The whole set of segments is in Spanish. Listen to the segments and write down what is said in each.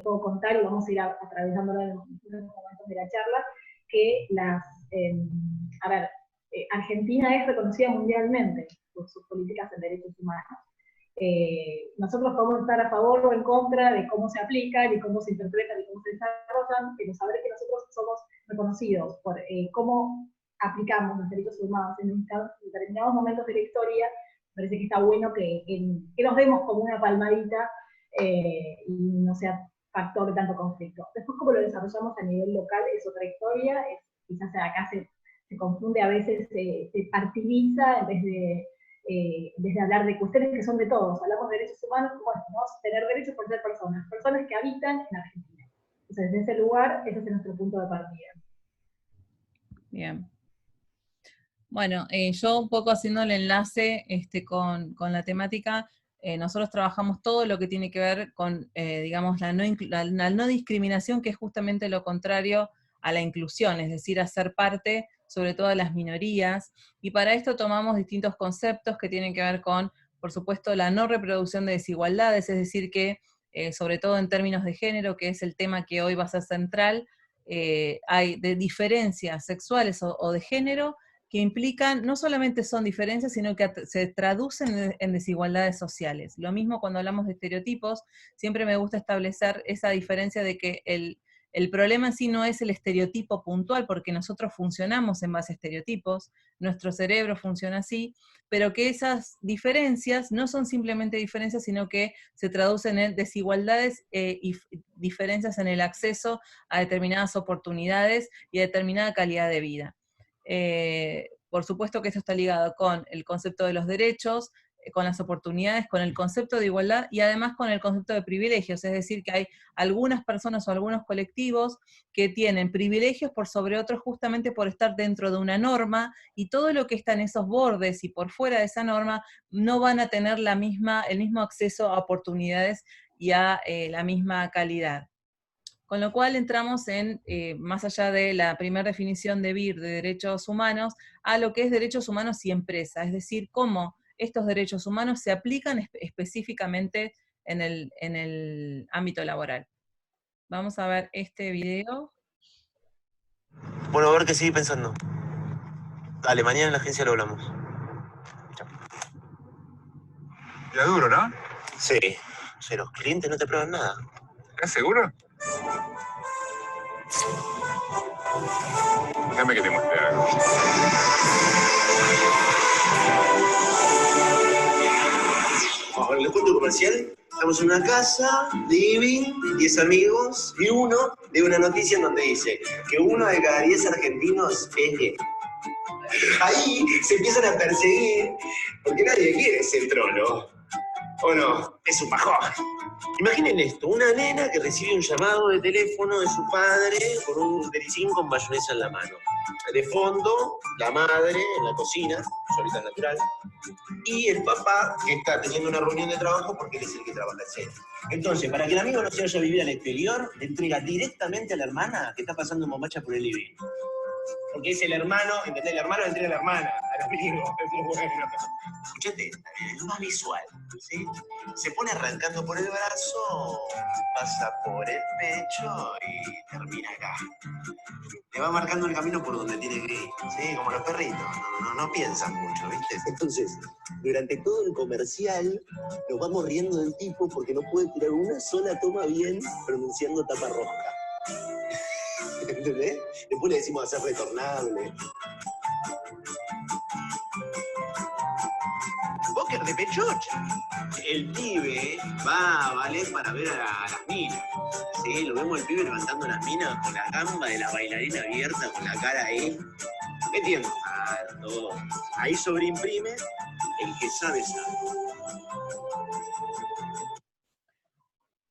puedo contar, y vamos a ir atravesándolo en los momentos de la charla, que a ver, Argentina es reconocida mundialmente por sus políticas en derechos humanos. Nosotros podemos estar a favor o en contra de cómo se aplican y cómo se interpretan y cómo se desarrollan, pero saber que nosotros somos reconocidos por cómo aplicamos los derechos humanos en determinados momentos de la historia, me parece que está bueno que nos demos como una palmadita y no sea factor de tanto conflicto. Después, cómo lo desarrollamos a nivel local es otra historia, quizás acá se confunde a veces, se partidiza en vez de hablar de cuestiones que son de todos. Hablamos de derechos humanos, bueno, vamos a tener derechos por ser personas que habitan en Argentina. Entonces, desde ese lugar, ese es nuestro punto de partida. Bien. Bueno, yo un poco haciendo el enlace con la temática, nosotros trabajamos todo lo que tiene que ver con, digamos, la no discriminación, que es justamente lo contrario a la inclusión, es decir, hacer parte, sobre todo de las minorías, y para esto tomamos distintos conceptos que tienen que ver con, por supuesto, la no reproducción de desigualdades, es decir, que, sobre todo en términos de género, que es el tema que hoy va a ser central, hay de diferencias sexuales o de género, que implican, no solamente son diferencias, sino que se traducen en desigualdades sociales. Lo mismo cuando hablamos de estereotipos, siempre me gusta establecer esa diferencia de que el problema en sí no es el estereotipo puntual, porque nosotros funcionamos en base a estereotipos, nuestro cerebro funciona así, pero que esas diferencias no son simplemente diferencias, sino que se traducen en desigualdades y diferencias en el acceso a determinadas oportunidades y a determinada calidad de vida. Por supuesto que esto está ligado con el concepto de los derechos, con las oportunidades, con el concepto de igualdad y además con el concepto de privilegios, es decir, que hay algunas personas o algunos colectivos que tienen privilegios por sobre otros justamente por estar dentro de una norma, y todo lo que está en esos bordes y por fuera de esa norma no van a tener el mismo acceso a oportunidades y a la misma calidad. Con lo cual entramos en, más allá de la primera definición de BIR de derechos humanos, a lo que es derechos humanos y empresa, es decir, cómo estos derechos humanos se aplican específicamente en el ámbito laboral. Vamos a ver este video. Bueno, a ver qué sigue pensando. Dale, mañana en la agencia lo hablamos. Chao. Ya duro, ¿no? Sí. O sea, los clientes no te prueban nada. ¿Estás seguro? Déjame que te muestre algo. Vamos a ver el punto comercial. Estamos en una casa, living, 10 amigos, y uno de una noticia en donde dice que 1 de cada 10 argentinos es gay. Ahí se empiezan a perseguir, porque nadie quiere ser trolo. ¿O no? Es un bajón. Imaginen esto, una nena que recibe un llamado de teléfono de su padre con un delicín con mayonesa en la mano. De fondo, la madre en la cocina, solita natural, y el papá que está teniendo una reunión de trabajo porque él es el que trabaja en serio. Entonces, para que el amigo no se vaya a vivir al exterior, le entrega directamente a la hermana que está pasando bombacha por el living. Porque es el hermano, ¿entendés? El hermano le entrega a la hermana, al amigo, es muy bueno. Escuchate, lo más visual, ¿sí? Se pone arrancando por el brazo, pasa por el pecho y termina acá. Le va marcando el camino por donde tiene que ir, ¿sí? Como los perritos, no piensan mucho, ¿viste? Entonces, durante todo el comercial, nos vamos riendo del tipo porque no puede tirar una sola toma bien pronunciando tapa roja. ¿Entendés? Después le decimos hacer retornable. Póker de pechocha. El pibe va, ¿vale? Para ver a las minas. Sí, lo vemos el pibe levantando las minas con la gamba de la bailarina abierta, con la cara ahí. Metiendo. Todo. Ahí sobreimprime el que sabe, sabe.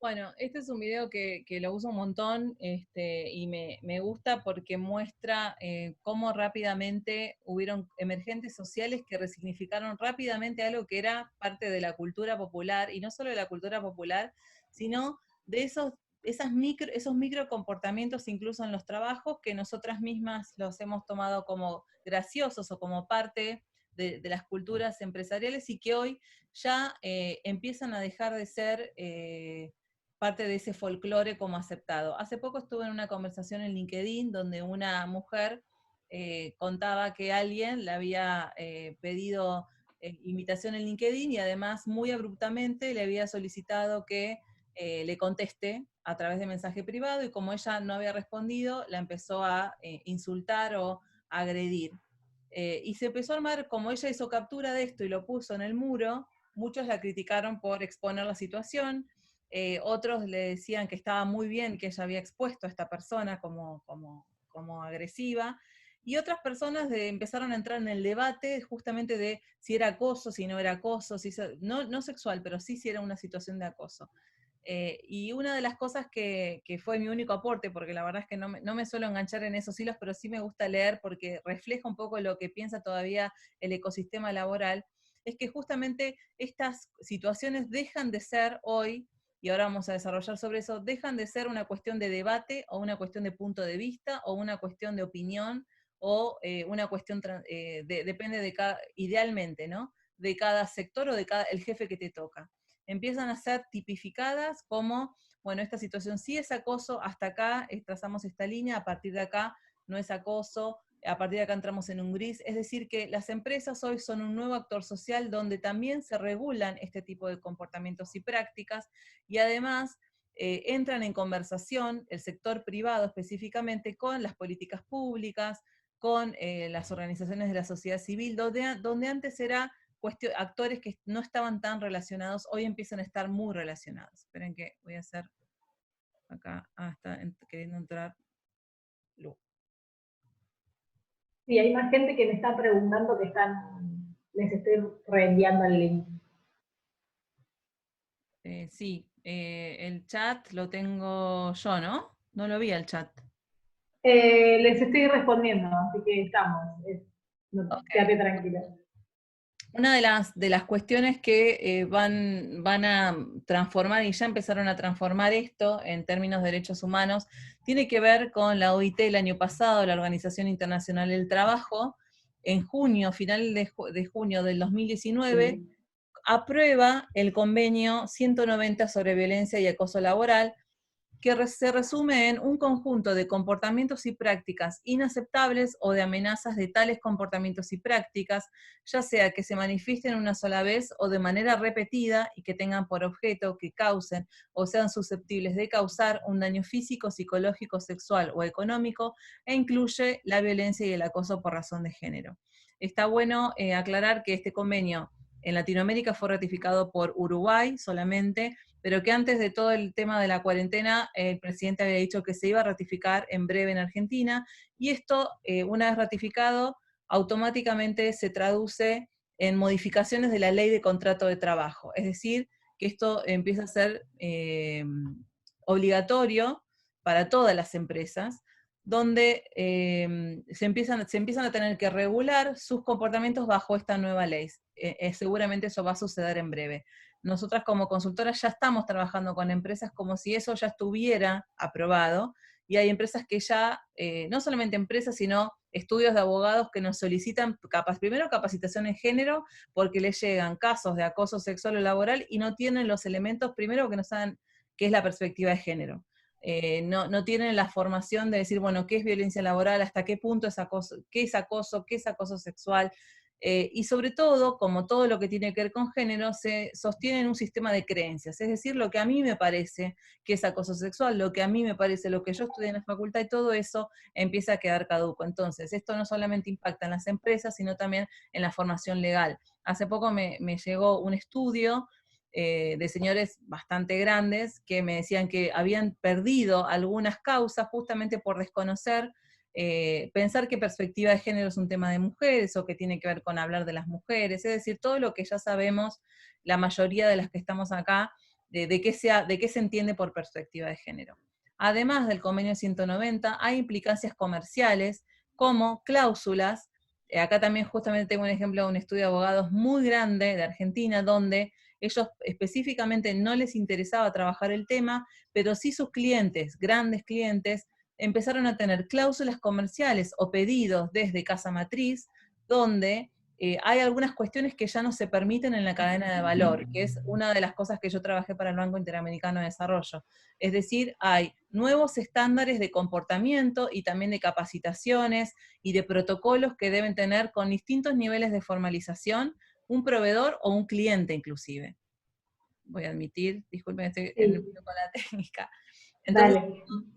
Bueno, este es un video que lo uso un montón y me gusta porque muestra cómo rápidamente hubieron emergentes sociales que resignificaron rápidamente algo que era parte de la cultura popular, y no solo de la cultura popular, sino de esos micro comportamientos incluso en los trabajos que nosotras mismas los hemos tomado como graciosos o como parte de las culturas empresariales, y que hoy ya empiezan a dejar de ser parte de ese folclore como aceptado. Hace poco estuve en una conversación en LinkedIn donde una mujer contaba que alguien le había pedido invitación en LinkedIn y además muy abruptamente le había solicitado que le conteste a través de mensaje privado, y como ella no había respondido, la empezó a insultar o agredir. Y se empezó a armar, como ella hizo captura de esto y lo puso en el muro, muchos la criticaron por exponer la situación, otros le decían que estaba muy bien que ella había expuesto a esta persona como agresiva, y otras personas empezaron a entrar en el debate justamente de si era acoso, si no era acoso, no sexual, pero sí si era una situación de acoso. Y una de las cosas que fue mi único aporte, porque la verdad es que no me suelo enganchar en esos hilos, pero sí me gusta leer porque refleja un poco lo que piensa todavía el ecosistema laboral, es que justamente estas situaciones dejan de ser hoy, y ahora vamos a desarrollar sobre eso, dejan de ser una cuestión de debate o una cuestión de punto de vista o una cuestión de opinión o una cuestión, depende de idealmente, ¿no? De cada sector o de el jefe que te toca. Empiezan a ser tipificadas como, bueno, esta situación sí es acoso, hasta acá trazamos esta línea, a partir de acá no es acoso, a partir de acá entramos en un gris. Es decir, que las empresas hoy son un nuevo actor social donde también se regulan este tipo de comportamientos y prácticas, y además entran en conversación el sector privado específicamente con las políticas públicas, con las organizaciones de la sociedad civil, donde antes era actores que no estaban tan relacionados, hoy empiezan a estar muy relacionados. Esperen que voy a hacer acá, está queriendo entrar Lu. Sí, hay más gente que me está preguntando que les estoy reenviando el link. Sí, el chat lo tengo yo, ¿no? No lo vi el chat. Les estoy respondiendo, así que estamos. Quédate tranquila. Una de las cuestiones que van a transformar, y ya empezaron a transformar esto en términos de derechos humanos, tiene que ver con la OIT el año pasado, la Organización Internacional del Trabajo, en junio, final de junio del 2019, sí, aprueba el convenio 190 sobre violencia y acoso laboral, que se resume en un conjunto de comportamientos y prácticas inaceptables o de amenazas de tales comportamientos y prácticas, ya sea que se manifiesten una sola vez o de manera repetida y que tengan por objeto que causen o sean susceptibles de causar un daño físico, psicológico, sexual o económico, e incluye la violencia y el acoso por razón de género. Está bueno aclarar que este convenio en Latinoamérica fue ratificado por Uruguay solamente, pero que antes de todo el tema de la cuarentena, el presidente había dicho que se iba a ratificar en breve en Argentina, y esto, una vez ratificado, automáticamente se traduce en modificaciones de la ley de contrato de trabajo, es decir, que esto empieza a ser obligatorio para todas las empresas, donde se empiezan a tener que regular sus comportamientos bajo esta nueva ley. Seguramente eso va a suceder en breve. Nosotras como consultoras ya estamos trabajando con empresas como si eso ya estuviera aprobado, y hay empresas que ya, no solamente empresas, sino estudios de abogados que nos solicitan primero capacitación en género, porque les llegan casos de acoso sexual o laboral y no tienen los elementos, primero que no saben qué es la perspectiva de género. No tienen la formación de decir, bueno, qué es violencia laboral, hasta qué punto es acoso, qué es acoso sexual, y sobre todo, como todo lo que tiene que ver con género, se sostiene en un sistema de creencias, es decir, lo que a mí me parece que es acoso sexual, lo que a mí me parece, lo que yo estudié en la facultad, y todo eso empieza a quedar caduco. Entonces, esto no solamente impacta en las empresas, sino también en la formación legal. Hace poco me llegó un estudio de señores bastante grandes que me decían que habían perdido algunas causas justamente por desconocer, pensar que perspectiva de género es un tema de mujeres o que tiene que ver con hablar de las mujeres, es decir, todo lo que ya sabemos, la mayoría de las que estamos acá, de qué se entiende por perspectiva de género. Además del convenio 190, hay implicancias comerciales como cláusulas. Acá también justamente tengo un ejemplo de un estudio de abogados muy grande de Argentina, donde ellos específicamente no les interesaba trabajar el tema, pero sí sus clientes, grandes clientes, empezaron a tener cláusulas comerciales o pedidos desde casa matriz, donde hay algunas cuestiones que ya no se permiten en la cadena de valor, que es una de las cosas que yo trabajé para el Banco Interamericano de Desarrollo. Es decir, hay nuevos estándares de comportamiento y también de capacitaciones y de protocolos que deben tener con distintos niveles de formalización un proveedor o un cliente inclusive. Voy a admitir, disculpen, estoy en el con la técnica. Entonces,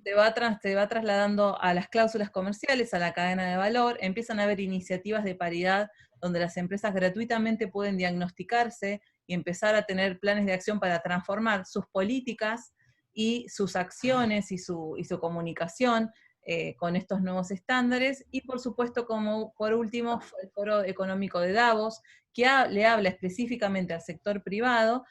se va trasladando a las cláusulas comerciales, a la cadena de valor, empiezan a haber iniciativas de paridad donde las empresas gratuitamente pueden diagnosticarse y empezar a tener planes de acción para transformar sus políticas y sus acciones y su comunicación con estos nuevos estándares. Y por supuesto, como por último, el Foro Económico de Davos, que le habla específicamente al sector privado,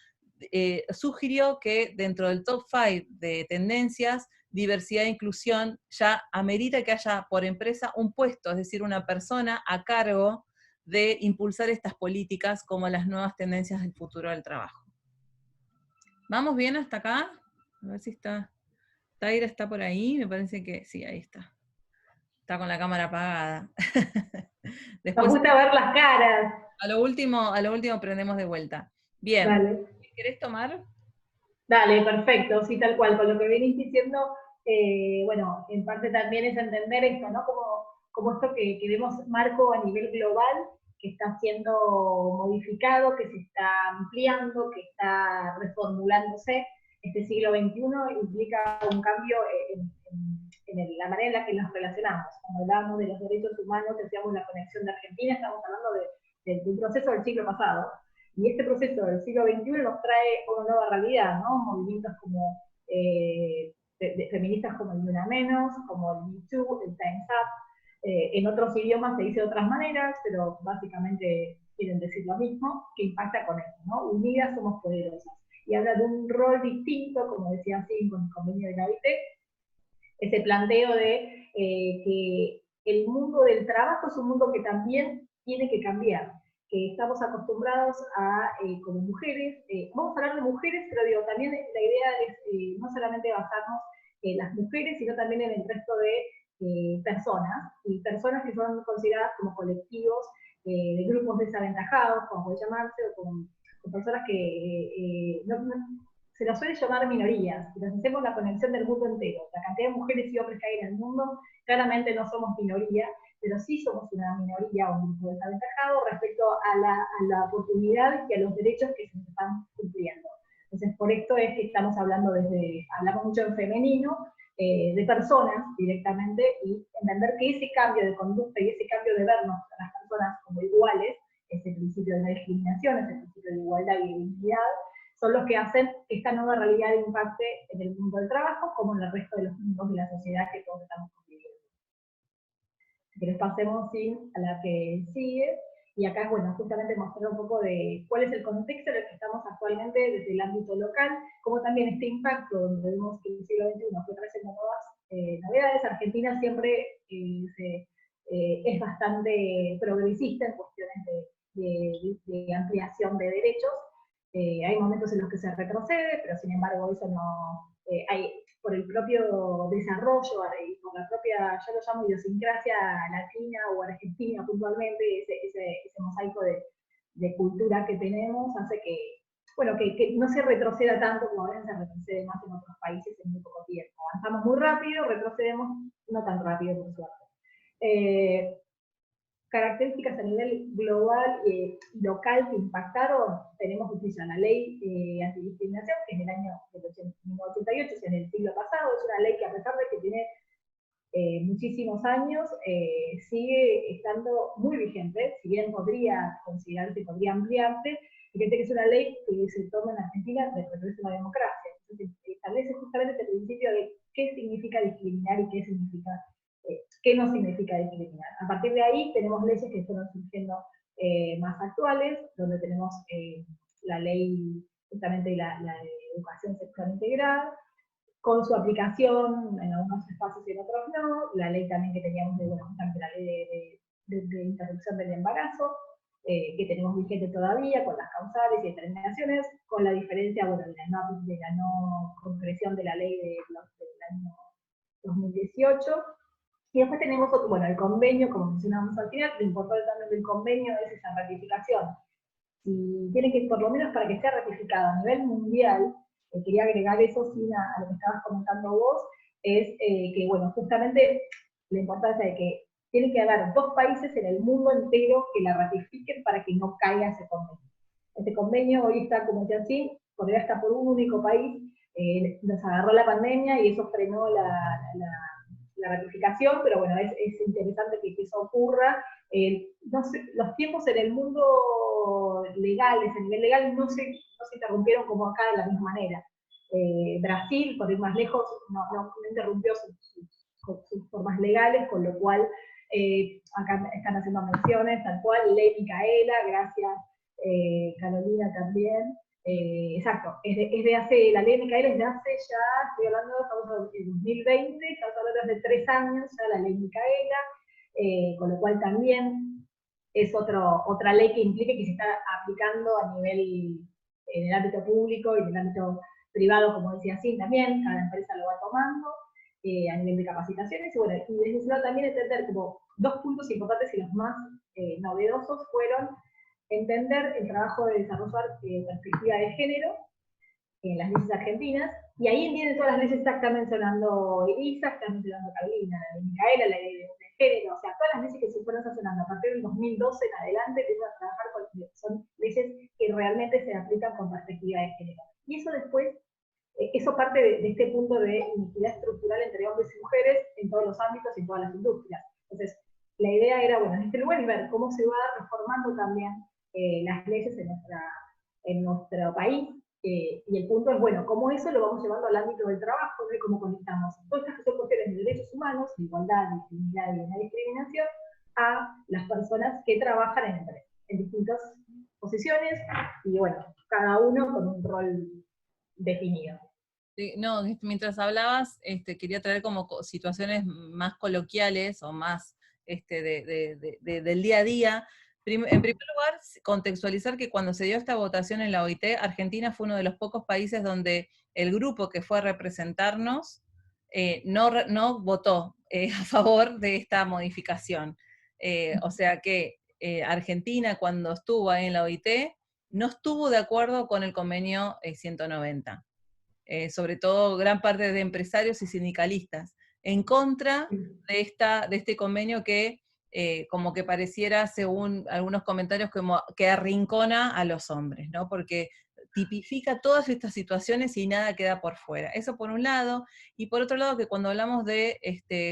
sugirió que dentro del top 5 de tendencias, diversidad e inclusión ya amerita que haya por empresa un puesto, es decir, una persona a cargo de impulsar estas políticas como las nuevas tendencias del futuro del trabajo. ¿Vamos bien hasta acá? A ver si está... Taira está por ahí, me parece que sí, ahí está. Está con la cámara apagada. Después, nos gusta ver las caras. A lo último prendemos de vuelta. Bien. Dale. ¿Querés tomar? Dale, perfecto, sí, tal cual. Con lo que venís diciendo, bueno, en parte también es entender esto, ¿no? Como esto que vemos marco a nivel global, que está siendo modificado, que se está ampliando, que está reformulándose. Este siglo XXI implica un cambio en la manera en la que nos relacionamos. Cuando hablábamos de los derechos humanos, decíamos la conexión de Argentina, estamos hablando de un proceso del siglo pasado. Y este proceso del siglo XXI nos trae una nueva realidad, ¿no? Movimientos como feministas como el Ni Una Menos, como el Me Too, el Time's Up. En otros idiomas se dice de otras maneras, pero básicamente quieren decir lo mismo, que impacta con esto, ¿no? Unidas somos poderosas. Y habla de un rol distinto, como decía así con el convenio de la OIT, ese planteo de que el mundo del trabajo es un mundo que también tiene que cambiar, que estamos acostumbrados a, como mujeres, vamos a hablar de mujeres, pero digo, también la idea es no solamente basarnos en las mujeres, sino también en el resto de personas, y personas que son consideradas como colectivos de grupos desaventajados, como puede llamarse, o con personas que se las suele llamar minorías. Si nos hacemos la conexión del mundo entero, la cantidad de mujeres y hombres que hay en el mundo, claramente no somos minoría, pero sí somos una minoría o un grupo desaventajado respecto a la oportunidad y a los derechos que se están cumpliendo. Entonces, por esto es que estamos hablando hablamos mucho en femenino, de personas directamente, y entender que ese cambio de conducta y ese cambio de vernos a las personas como iguales, ese principio de no discriminación, ese principio de igualdad y de dignidad, son los que hacen que esta nueva realidad impacte en el mundo del trabajo como en el resto de los mundos de la sociedad que todos estamos conviviendo. Si querés pasemos a la que sigue, y acá, bueno, justamente mostrar un poco de cuál es el contexto en el que estamos actualmente desde el ámbito local, como también este impacto, donde vemos que el siglo XXI fue trayendo nuevas novedades. Argentina siempre es bastante progresista en cuestiones de ampliación de derechos. Hay momentos en los que se retrocede, pero sin embargo eso no... hay, por el propio desarrollo y por la propia, yo lo llamo idiosincrasia latina o argentina puntualmente, ese mosaico de cultura que tenemos hace que, bueno, que no se retroceda tanto como a veces se retrocede más en otros países en muy poco tiempo. Avanzamos muy rápido, retrocedemos no tan rápido, por suerte. Características a nivel global y local que impactaron, tenemos justicia, la ley antidiscriminación, que es del año 1988, es en el siglo pasado, es una ley que a pesar de que tiene muchísimos años, sigue estando muy vigente, si bien podría considerarse, podría ampliarse. Fíjate que es una ley que se toma en Argentina de progreso a la democracia, entonces establece justamente este principio de qué significa discriminar y qué significa qué no significa discriminar. A partir de ahí tenemos leyes que fueron surgiendo más actuales, donde tenemos la ley justamente de la educación sexual integral, con su aplicación en algunos espacios y en otros no, la ley también que teníamos de, bueno, justamente la ley de interrupción del embarazo, que tenemos vigente todavía, con las causales y determinaciones, con la diferencia, bueno, de la no concreción de la ley del año 2018, Y después tenemos, bueno, el convenio, como mencionábamos al final, lo importante también del convenio es esa ratificación. Y tiene que, por lo menos para que sea ratificado a nivel mundial, quería agregar eso, Sina, a lo que estabas comentando vos, es que, bueno, justamente la importancia de que tiene que haber 2 países en el mundo entero que la ratifiquen para que no caiga ese convenio. Este convenio hoy está, como decía así, podría estar por un único país, nos agarró la pandemia y eso frenó la ratificación, pero bueno, es interesante que eso ocurra. No sé, los tiempos en el mundo legales, a nivel legal, no se interrumpieron como acá de la misma manera. Brasil, por ir más lejos, no interrumpió sus formas legales, con lo cual acá están haciendo menciones, tal cual, ley Micaela, gracias Carolina también. Exacto, la ley Micaela es de hace ya, estoy hablando, estamos en 2020, estamos hablando de 3 años ya la ley Micaela, con lo cual también es otra ley que implica que se está aplicando a nivel, en el ámbito público y en el ámbito privado, como decía así también, cada empresa lo va tomando, a nivel de capacitaciones, y bueno, y desde ese lado también entender como 2 puntos importantes y los más novedosos fueron entender el trabajo de desarrollar perspectiva de género en las leyes argentinas, y ahí vienen todas las leyes que está mencionando Elisa, está mencionando Carolina, la ley Micaela, la ley de género, o sea, todas las leyes que se fueron sancionando a partir del 2012 en adelante empiezan a trabajar son leyes que realmente se aplican con perspectiva de género. Y eso después, eso parte de este punto de inequidad estructural entre hombres y mujeres en todos los ámbitos y en todas las industrias. Entonces, la idea era, bueno, en este lugar y ver cómo se va reformando también las leyes en nuestro país, y el punto es, bueno, cómo eso lo vamos llevando al ámbito del trabajo, de cómo conectamos todas estas que son cuestiones de derechos humanos, de igualdad, de dignidad y de no discriminación, a las personas que trabajan en empresas, en distintas posiciones, y bueno, cada uno con un rol definido. Sí, no, mientras hablabas, quería traer como situaciones más coloquiales o más del día a día. En primer lugar, contextualizar que cuando se dio esta votación en la OIT, Argentina fue uno de los pocos países donde el grupo que fue a representarnos no votó a favor de esta modificación. O sea que Argentina, cuando estuvo ahí en la OIT, no estuvo de acuerdo con el convenio 190. Sobre todo gran parte de empresarios y sindicalistas, en contra de este convenio que como que pareciera, según algunos comentarios, como que arrincona a los hombres, ¿no? Porque tipifica todas estas situaciones y nada queda por fuera. Eso por un lado, y por otro lado que cuando hablamos de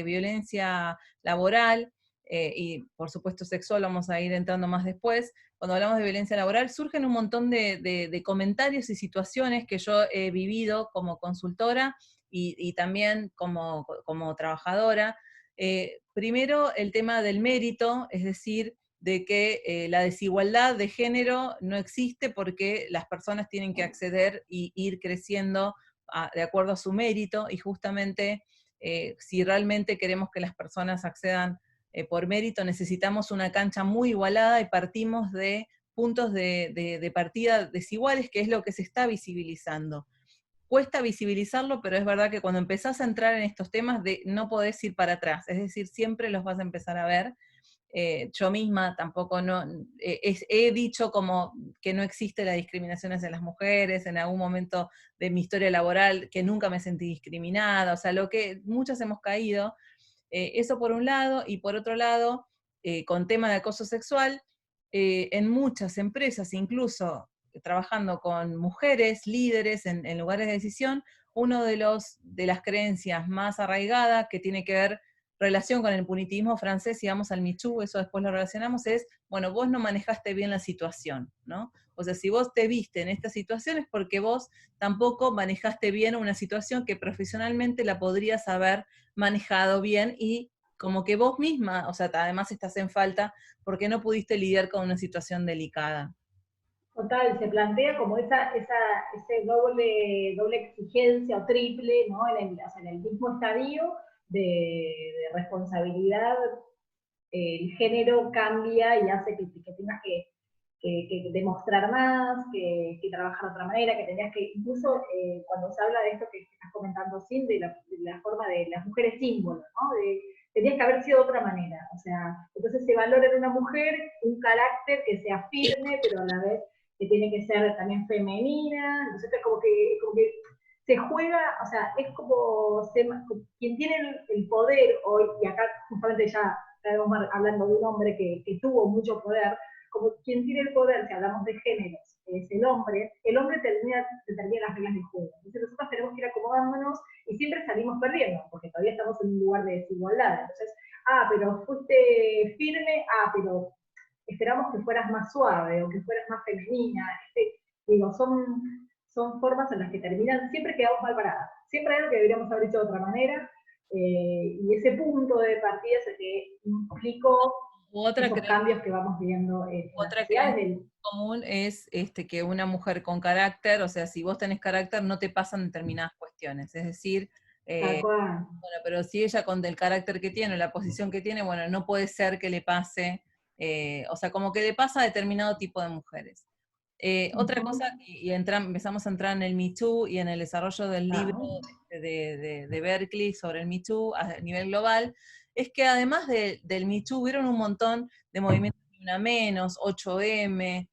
violencia laboral, y por supuesto sexual, vamos a ir entrando más después, cuando hablamos de violencia laboral, surgen un montón de comentarios y situaciones que yo he vivido como consultora y también como trabajadora. Primero, el tema del mérito, es decir, de que la desigualdad de género no existe porque las personas tienen que acceder y ir creciendo de acuerdo a su mérito, y justamente si realmente queremos que las personas accedan por mérito, necesitamos una cancha muy igualada y partimos de puntos de partida desiguales, que es lo que se está visibilizando. Cuesta visibilizarlo, pero es verdad que cuando empezás a entrar en estos temas no podés ir para atrás, es decir, siempre los vas a empezar a ver. Yo misma tampoco he dicho como que no existe la discriminación hacia las mujeres, en algún momento de mi historia laboral que nunca me sentí discriminada, o sea, lo que muchas hemos caído. Eso por un lado, y por otro lado, con tema de acoso sexual, en muchas empresas, incluso trabajando con mujeres, líderes en lugares de decisión, uno de las creencias más arraigadas que tiene que ver relación con el punitivismo francés, y vamos al Michu, eso después lo relacionamos, es, bueno, vos no manejaste bien la situación, ¿no? O sea, si vos te viste en esta situación es porque vos tampoco manejaste bien una situación que profesionalmente la podrías haber manejado bien, y como que vos misma, o sea, además estás en falta porque no pudiste lidiar con una situación delicada. Total, se plantea como ese doble exigencia o triple, ¿no? En el mismo estadio de responsabilidad, el género cambia y hace que tengas que demostrar más, que trabajar de otra manera, que tenías que, incluso cuando se habla de esto que estás comentando, Sin, de la forma de las mujeres símbolo, ¿no? De tenías que haber sido de otra manera. O sea, entonces se valora en una mujer un carácter que sea firme, pero a la vez que tiene que ser también femenina. Entonces es como que se juega, o sea, es como quien tiene el poder hoy, y acá justamente ya estamos hablando de un hombre que tuvo mucho poder, como quien tiene el poder, si hablamos de géneros, es el hombre determina las reglas del juego. Entonces nosotros tenemos que ir acomodándonos y siempre salimos perdiendo, porque todavía estamos en un lugar de desigualdad. Entonces, pero fuiste firme, pero esperamos que fueras más suave o que fueras más femenina. Digo, son formas en las que terminan, siempre quedamos mal paradas. Siempre hay algo que deberíamos haber hecho de otra manera, y ese punto de partida es el que implicó esos cambios que vamos viendo en otra que es común es que una mujer con carácter, o sea, si vos tenés carácter, no te pasan determinadas cuestiones. Es decir, bueno, pero si ella con el carácter que tiene, la posición que tiene, bueno, no puede ser que le pase, o sea, como que le pasa a determinado tipo de mujeres. Otra cosa, y empezamos a entrar en el Me Too y en el desarrollo del libro de Berkeley sobre el Me Too a nivel global, es que además del Me Too hubieron un montón de movimientos Ni Una Menos, 8M,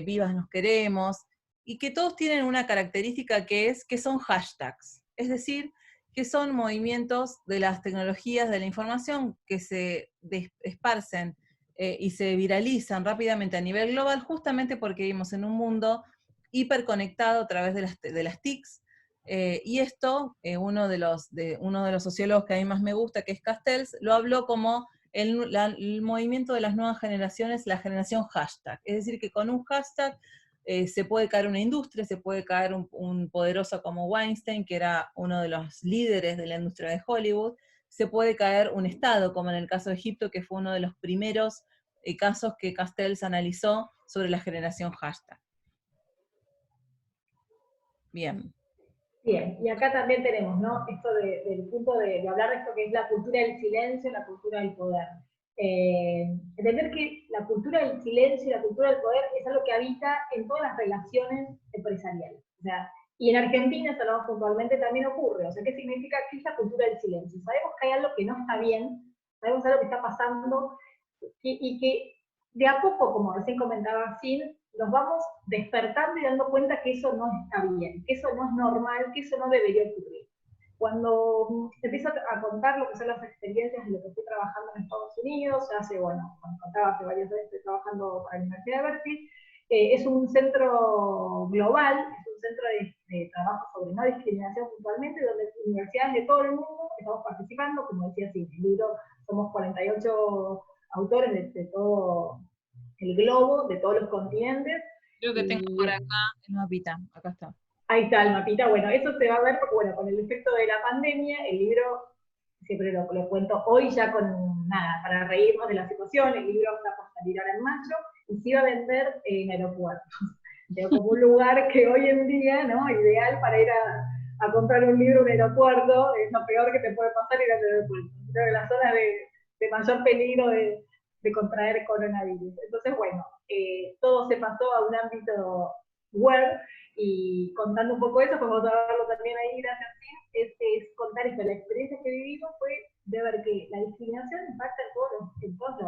Vivas Nos Queremos, y que todos tienen una característica que son hashtags, es decir, que son movimientos de las tecnologías de la información que se esparcen y se viralizan rápidamente a nivel global, justamente porque vivimos en un mundo hiperconectado a través de las TICs, y esto, uno de los sociólogos que a mí más me gusta, que es Castells, lo habló como el movimiento de las nuevas generaciones, la generación hashtag. Es decir, que con un hashtag se puede caer una industria, se puede caer un poderoso como Weinstein, que era uno de los líderes de la industria de Hollywood, se puede caer un Estado, como en el caso de Egipto, que fue uno de los primeros casos que Castells analizó sobre la generación hashtag. Bien. Bien, y acá también tenemos, ¿no? Esto del punto de hablar de esto que es la cultura del silencio, la cultura del poder. Entender que la cultura del silencio y la cultura del poder es algo que habita en todas las relaciones empresariales. O sea, y en Argentina, hablamos puntualmente, también ocurre. O sea, ¿qué significa? ¿Qué es la cultura del silencio? Sabemos que hay algo que no está bien, sabemos algo que está pasando, y que de a poco, como recién comentaba Sin, nos vamos despertando y dando cuenta que eso no está bien, que eso no es normal, que eso no debería ocurrir. Cuando empiezo a contar lo que son las experiencias de lo que estoy trabajando en Estados Unidos, como contaba, hace varios años estoy trabajando para la Universidad de Berkeley, es un centro global, es un centro de trabajo sobre no discriminación puntualmente, donde universidades de todo el mundo estamos participando, como decía Sin, el libro somos 48 autores de todo el globo, de todos los continentes. Creo que tengo por acá el mapita, acá está. Ahí está el mapita, bueno, eso se va a ver porque, bueno, con el efecto de la pandemia, el libro, siempre lo cuento hoy ya con nada, para reírnos de la situación, el libro está por salir ahora en mayo, y se iba a vender en aeropuertos. Como un lugar que hoy en día, ¿no? Ideal para ir a comprar un libro en un aeropuerto, es lo peor que te puede pasar ir al aeropuerto. Creo que la zona de mayor peligro de contraer coronavirus. Entonces, bueno, todo se pasó a un ámbito web, y contando un poco eso, como vamos a verlo también ahí, gracias a ti, es contar esto. La experiencia que vivimos fue de ver que la discriminación impacta en todos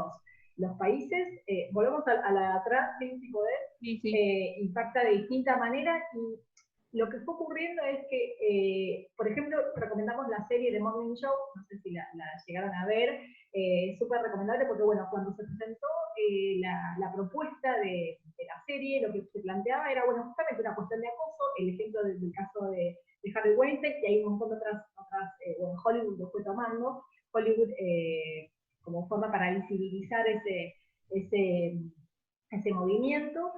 los países. Volvemos a la de atrás, sin poder, impacta de distinta manera, y lo que fue ocurriendo es que, por ejemplo, recomendamos la serie de Morning Show, no sé si la llegaron a ver, súper recomendable porque, bueno, cuando se presentó la propuesta de la serie, lo que se planteaba era, bueno, justamente una cuestión de acoso, el ejemplo del caso de Harvey Weinstein, y hay un montón de otras bueno, Hollywood lo fue tomando, Hollywood como forma para visibilizar ese movimiento.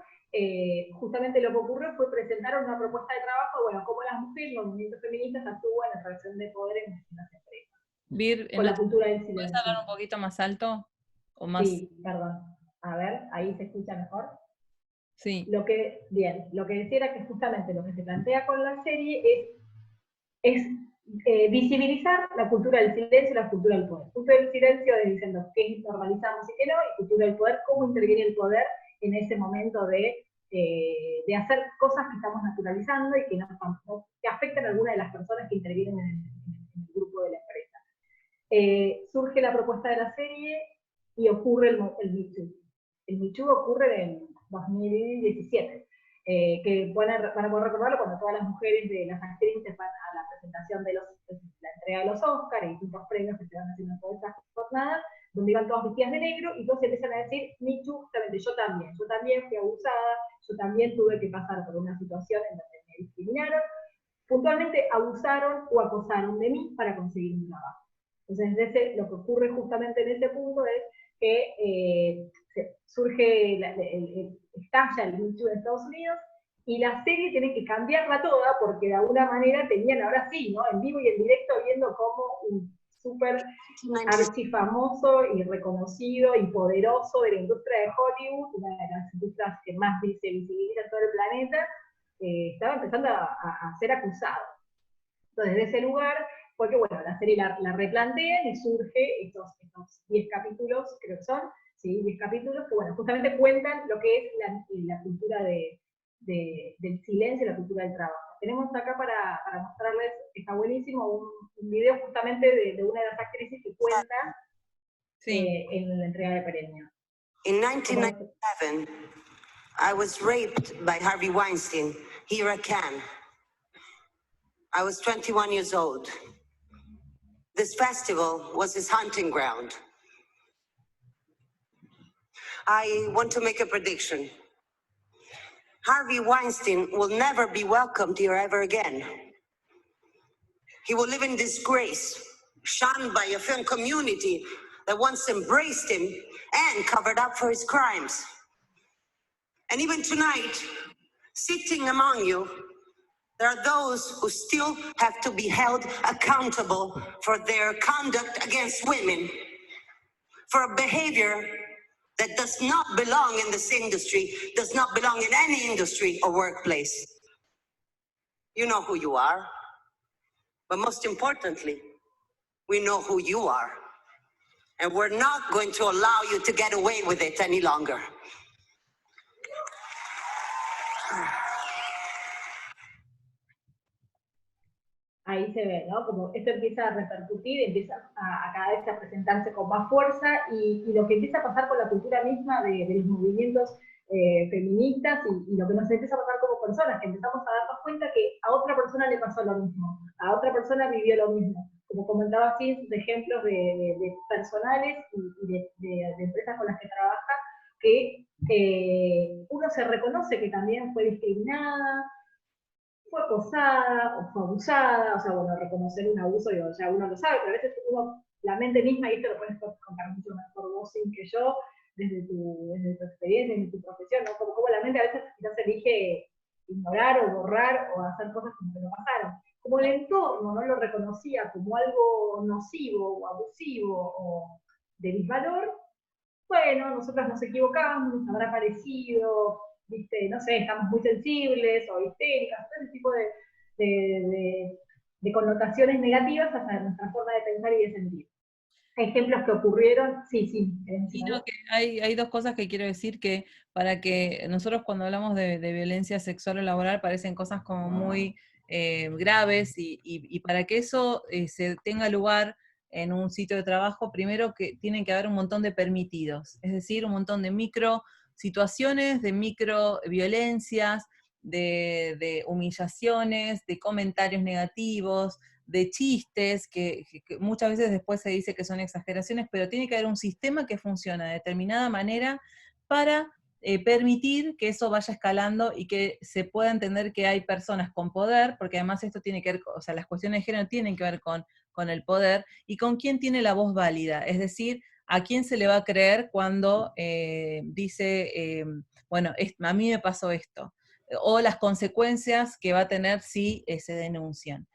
Justamente lo que ocurrió fue presentar una propuesta de trabajo, bueno, cómo las mujeres, los movimientos feministas actúan en relación de poder en las empresas. Vir, con la cultura del silencio. ¿Puedes hablar un poquito más alto? O más... Sí, perdón. A ver, ahí se escucha mejor. Sí. Lo que decía era que justamente lo que se plantea con la serie es visibilizar la cultura del silencio y la cultura del poder. Cultura del silencio es diciendo qué normalizamos y qué no, y cultura del poder, cómo interviene el poder en ese momento de hacer cosas que estamos naturalizando y que afectan a alguna de las personas que intervienen en el grupo de la empresa. surge la propuesta de la serie y ocurre el Me Too. El Me Too ocurre en 2017. Que van a poder recordarlo cuando todas las mujeres de las actrices van a la presentación de la entrega de los Oscars y distintos premios que se van haciendo en todas esas jornadas, donde iban todas vestidas de negro y todos empiezan a decir, Me Too, justamente yo también fui abusada, yo también tuve que pasar por una situación en donde me discriminaron, puntualmente abusaron o acosaron de mí para conseguir un trabajo. Entonces, lo que ocurre justamente en ese punto es que surge, estalla el Me Too en Estados Unidos, y la serie tiene que cambiarla toda, porque de alguna manera tenían, ahora sí, ¿no? En vivo y en directo, viendo cómo un súper archifamoso y reconocido y poderoso de la industria de Hollywood, una de las industrias que más se visibiliza en todo el planeta, estaba empezando a ser acusado. Entonces, de ese lugar, porque bueno, la serie la replantea y surge estos 10 capítulos, creo que son, ¿sí? 10 capítulos que, bueno, justamente cuentan lo que es la cultura del silencio y la cultura del trabajo. Tenemos acá para mostrarles, está buenísimo, un video justamente de una de las actrices que cuenta en la entrega de premio. In 1997, I was raped by Harvey Weinstein here at Cannes. I was 21 years old. This festival was his hunting ground. I want to make a prediction. Harvey Weinstein will never be welcomed here ever again. He will live in disgrace, shunned by a film community that once embraced him and covered up for his crimes. And even tonight, sitting among you, there are those who still have to be held accountable for their conduct against women, for a behavior that does not belong in this industry, does not belong in any industry or workplace. You know who you are, but most importantly, we know who you are. And we're not going to allow you to get away with it any longer. Ahí se ve, ¿no? Como esto empieza a repercutir, empieza a cada vez a presentarse con más fuerza, y lo que empieza a pasar con la cultura misma de los movimientos feministas, y lo que nos empieza a pasar como personas, que empezamos a darnos cuenta que a otra persona le pasó lo mismo, a otra persona vivió lo mismo. Como comentaba así, de ejemplos de personales y de empresas con las que trabaja, que uno se reconoce que también fue discriminada, fue acosada o fue abusada, o sea, bueno, reconocer un abuso, digo, ya uno lo sabe, pero a veces uno, la mente misma, y esto lo puedes contar mucho mejor vos sin que yo, desde tu experiencia, desde tu profesión, ¿no? Como la mente a veces quizás elige ignorar o borrar o hacer cosas como que no pasaron. Como el entorno no lo reconocía como algo nocivo o abusivo o de disvalor, bueno, nosotros nos equivocamos, nos habrá parecido, ¿viste? No sé, estamos muy sensibles o histéricas, todo ese tipo de connotaciones negativas hacia nuestra forma de pensar y de sentir. Ejemplos que ocurrieron, sí. No, que hay dos cosas que quiero decir, que para que nosotros cuando hablamos de violencia sexual o laboral parecen cosas como muy graves, y para que eso se tenga lugar en un sitio de trabajo, primero que tienen que haber un montón de permitidos, es decir, un montón de micro situaciones, de micro violencias, de humillaciones, de comentarios negativos, de chistes, que muchas veces después se dice que son exageraciones, pero tiene que haber un sistema que funciona de determinada manera para permitir que eso vaya escalando y que se pueda entender que hay personas con poder, porque además esto tiene que ver, o sea, las cuestiones de género tienen que ver con el poder, y con quién tiene la voz válida, es decir, a quién se le va a creer cuando dice, bueno, a mí me pasó esto, o las consecuencias que va a tener si se denuncian.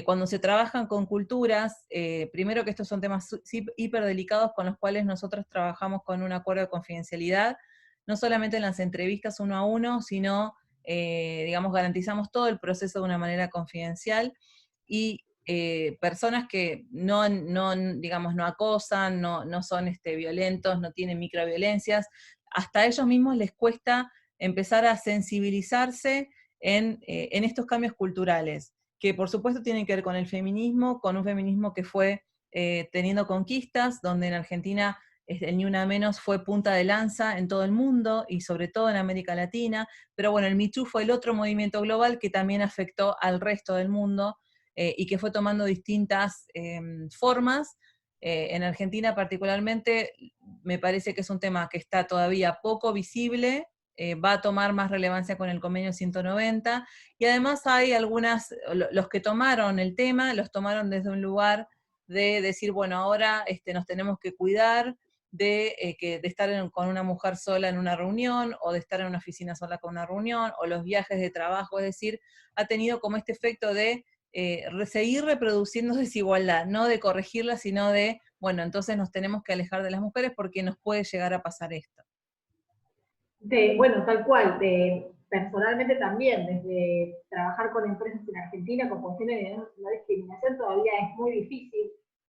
Cuando se trabajan con culturas, primero que estos son temas hiperdelicados con los cuales nosotros trabajamos con un acuerdo de confidencialidad, no solamente en las entrevistas uno a uno, sino, digamos, garantizamos todo el proceso de una manera confidencial, y personas que digamos, no acosan, no son violentos, no tienen microviolencias, hasta a ellos mismos les cuesta empezar a sensibilizarse en estos cambios culturales, que por supuesto tienen que ver con el feminismo, con un feminismo que fue teniendo conquistas, donde en Argentina el Ni Una Menos fue punta de lanza en todo el mundo, y sobre todo en América Latina, pero bueno, el Me Too fue el otro movimiento global que también afectó al resto del mundo, y que fue tomando distintas formas. En Argentina particularmente, me parece que es un tema que está todavía poco visible, va a tomar más relevancia con el convenio 190, y además hay los que tomaron el tema, los tomaron desde un lugar de decir, bueno, ahora nos tenemos que cuidar de estar con una mujer sola en una reunión, o de estar en una oficina sola con una reunión, o los viajes de trabajo, es decir, ha tenido como este efecto de seguir reproduciendo desigualdad, no de corregirla, sino de, bueno, entonces nos tenemos que alejar de las mujeres porque nos puede llegar a pasar esto. Bueno, tal cual, personalmente también, desde trabajar con empresas en Argentina con cuestiones de no discriminación todavía es muy difícil,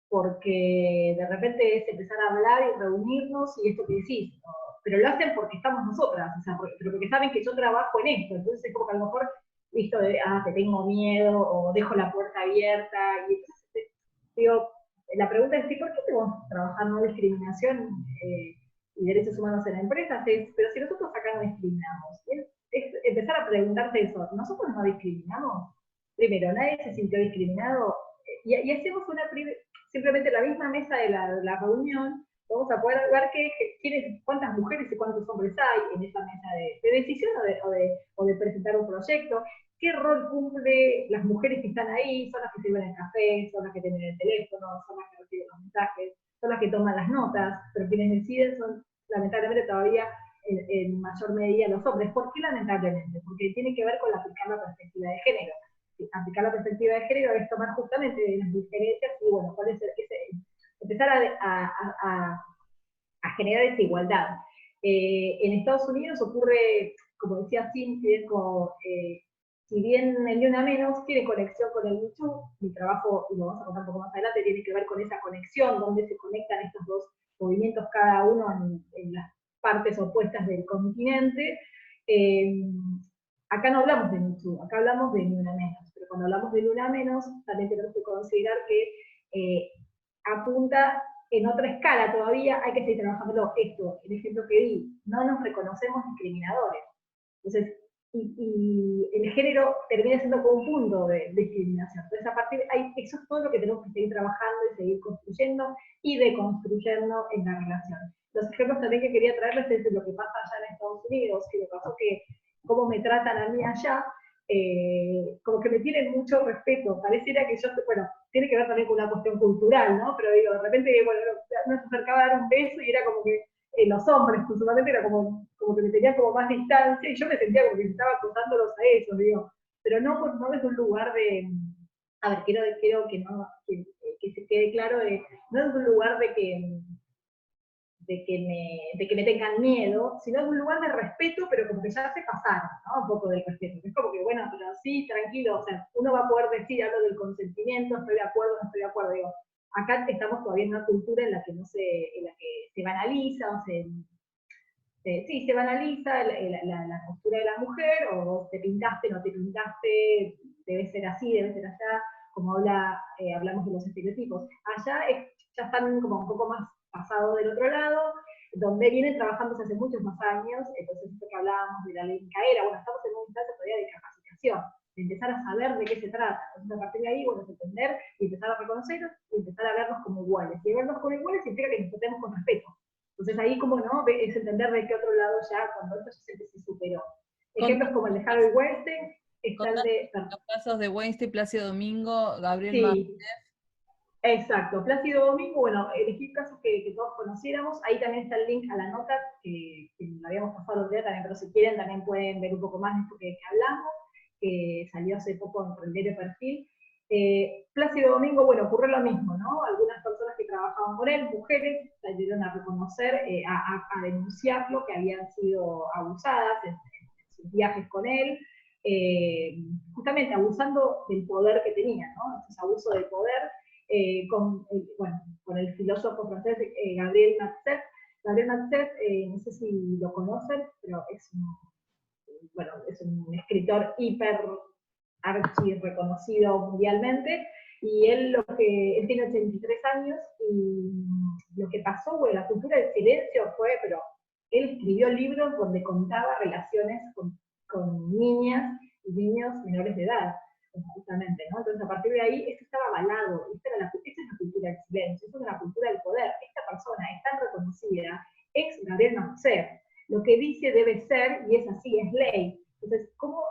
porque de repente es empezar a hablar y reunirnos y esto que decís, ¿no? Pero lo hacen porque estamos nosotras, o sea, pero porque saben que yo trabajo en esto, entonces es como que a lo mejor, visto de, te tengo miedo, o dejo la puerta abierta, y entonces, digo, la pregunta es, ¿por qué tenemos que trabajar no discriminación y derechos humanos en la empresa? Pero si nosotros acá no discriminamos, es empezar a preguntarse eso, ¿nosotros no discriminamos? Primero, nadie se sintió discriminado, y hacemos simplemente la misma mesa de la reunión, vamos a poder ver cuántas mujeres y cuántos hombres hay en esa mesa de decisión o de presentar un proyecto, qué rol cumple las mujeres que están ahí, son las que sirven el café, son las que tienen el teléfono, son las que reciben los mensajes, son las que toman las notas, pero quienes deciden son lamentablemente todavía en mayor medida los hombres. ¿Por qué lamentablemente? Porque tiene que ver con aplicar la perspectiva de género. Aplicar la perspectiva de género es tomar justamente las diferencias y, bueno, cuál es empezar a generar desigualdad. En Estados Unidos ocurre, como decía Cintia, si bien el Ni Una Menos tiene conexión con el Me Too, mi trabajo, y lo vamos a contar un poco más adelante, tiene que ver con esa conexión, donde se conectan estos dos movimientos, cada uno en las partes opuestas del continente. Acá no hablamos de Me Too, acá hablamos de Ni Una Menos, pero cuando hablamos de Ni Una Menos, también tenemos que considerar que apunta en otra escala todavía, hay que seguir trabajando esto, el ejemplo que di, no nos reconocemos discriminadores. Entonces, y el género termina siendo como un punto de discriminación. Entonces, a partir de ahí, eso es todo lo que tenemos que seguir trabajando y seguir construyendo y deconstruyendo en la relación. Los ejemplos también que quería traerles es de lo que pasa allá en Estados Unidos, que me pasó que cómo me tratan a mí allá, como que me tienen mucho respeto, pareciera que yo, bueno, tiene que ver también con una cuestión cultural, ¿no? Pero digo, de repente, bueno, no se acercaba a dar un beso y era como que los hombres, usualmente era como que me tenían como más distancia, y yo me sentía como que estaba acosándolos a ellos, digo, pero no desde un lugar de, a ver, quiero que se quede claro, no desde un lugar de que me tengan miedo, sino es un lugar de respeto, pero como que ya se pasaron, ¿no? Un poco del respeto. Es como que, bueno, pero sí, tranquilo, o sea, uno va a poder decir algo del consentimiento, estoy de acuerdo, no estoy de acuerdo, digo, acá estamos todavía en una cultura en la que se banaliza, o se banaliza la postura de la mujer, o te pintaste, no te pintaste, debe ser así, debe ser allá, como hablamos de los estereotipos. Allá ya están como un poco más pasado del otro lado, donde vienen trabajándose hace muchos más años, entonces esto que hablábamos de la ley Micaela, bueno, estamos en un instante todavía de capacitación, de empezar a saber de qué se trata, entonces a partir de ahí, bueno, es entender y empezar a reconocernos y empezar a vernos como iguales, y vernos como iguales significa que nos tratemos con respeto, entonces ahí como no, es entender de qué otro lado ya, cuando esto se superó. Ejemplos como el de Harvey Weinstein, están los casos de Weinstein, Plácido Domingo, Gabriel sí. Martínez. Exacto, Plácido Domingo, bueno, elegí casos que todos conociéramos, ahí también está el link a la nota, que la habíamos pasado el día también, pero si quieren también pueden ver un poco más de esto que hablamos, que salió hace poco en el diario Perfil. Plácido Domingo, bueno, ocurrió lo mismo, ¿no? Algunas personas que trabajaban con él, mujeres, salieron a reconocer, a denunciarlo, que habían sido abusadas en sus viajes con él, justamente abusando del poder que tenía, ¿no? Entonces, abuso del poder, con el filósofo francés Gabriel Matzneff. Gabriel Matzneff, no sé si lo conocen, pero es un escritor hiper archi reconocido mundialmente, Y él tiene 83 años, y lo que pasó, bueno, la cultura del silencio fue, pero él escribió libros donde contaba relaciones con niñas y niños menores de edad, justamente, ¿no? Entonces, a partir de ahí, esto estaba avalado, esa es la cultura del silencio, esa es la cultura del poder. Esta persona es tan reconocida, es Gabriel Marcet, lo que dice debe ser, y es así, es ley. Entonces, ¿cómo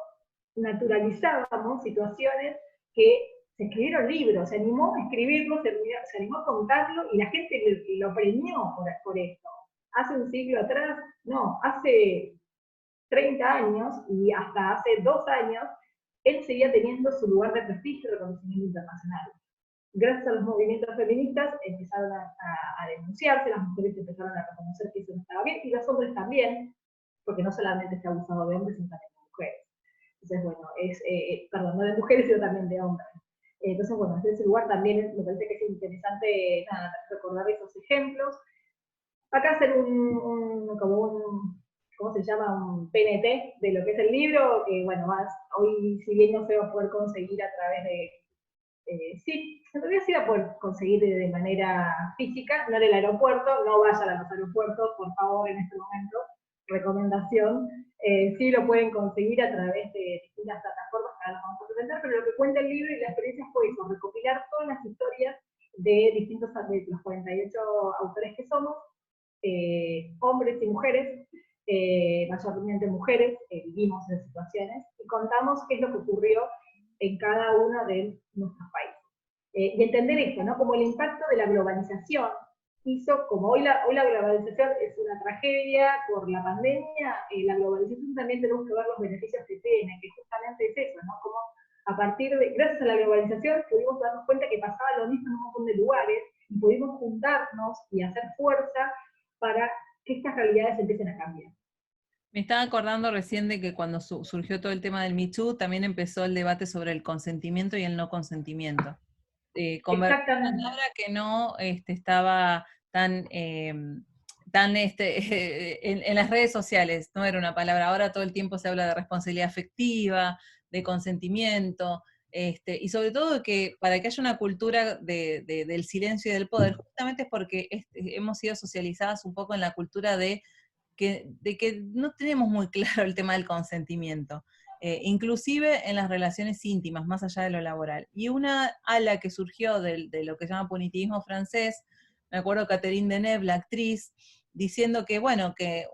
naturalizábamos situaciones que se escribieron libros, se animó a escribirlo, se animó a contarlo, y la gente lo premió por esto? Hace un siglo atrás, no, hace 30 años, y hasta hace 2 años, él seguía teniendo su lugar de prestigio y reconocimiento internacional. Gracias a los movimientos feministas empezaron a denunciarse, las mujeres empezaron a reconocer que eso no estaba bien, y los hombres también, porque no solamente se ha abusado de hombres, sino también de mujeres. Entonces, bueno, perdón, no de mujeres, sino también de hombres. Entonces, bueno, desde ese lugar también me parece que es interesante recordar esos ejemplos. Acá hacer ¿cómo se llama? Un PNT de lo que es el libro, que bueno, hoy si bien no se va a poder conseguir a través de, sí, en realidad sí va a poder conseguir de manera física, no en el aeropuerto, no vayan a los aeropuertos, por favor, en este momento, recomendación, sí lo pueden conseguir a través de distintas plataformas que ahora vamos a presentar, pero lo que cuenta el libro y la experiencia fue eso, recopilar todas las historias de los 48 autores que somos, hombres y mujeres, mayormente mujeres, vivimos en situaciones, y contamos qué es lo que ocurrió en cada uno de nuestros países. Y entender esto, ¿no? Como el impacto de la globalización hizo, como hoy la globalización es una tragedia por la pandemia, la globalización también tenemos que ver los beneficios que tiene, que justamente es eso, ¿no? Como a partir de, gracias a la globalización, pudimos darnos cuenta que pasaba lo mismo en un montón de lugares, y pudimos juntarnos y hacer fuerza para que estas realidades empiecen a cambiar. Me estaba acordando recién de que cuando surgió todo el tema del Me Too, también empezó el debate sobre el consentimiento y el no consentimiento. Exactamente. Ahora que no estaba tan, en las redes sociales, no era una palabra, ahora todo el tiempo se habla de responsabilidad afectiva, de consentimiento, y sobre todo que para que haya una cultura del silencio y del poder, justamente es porque hemos sido socializadas un poco en la cultura de que no tenemos muy claro el tema del consentimiento, inclusive en las relaciones íntimas, más allá de lo laboral. Y una ala que surgió de lo que se llama punitivismo francés, me acuerdo Catherine Deneuve, la actriz, diciendo que, bueno, que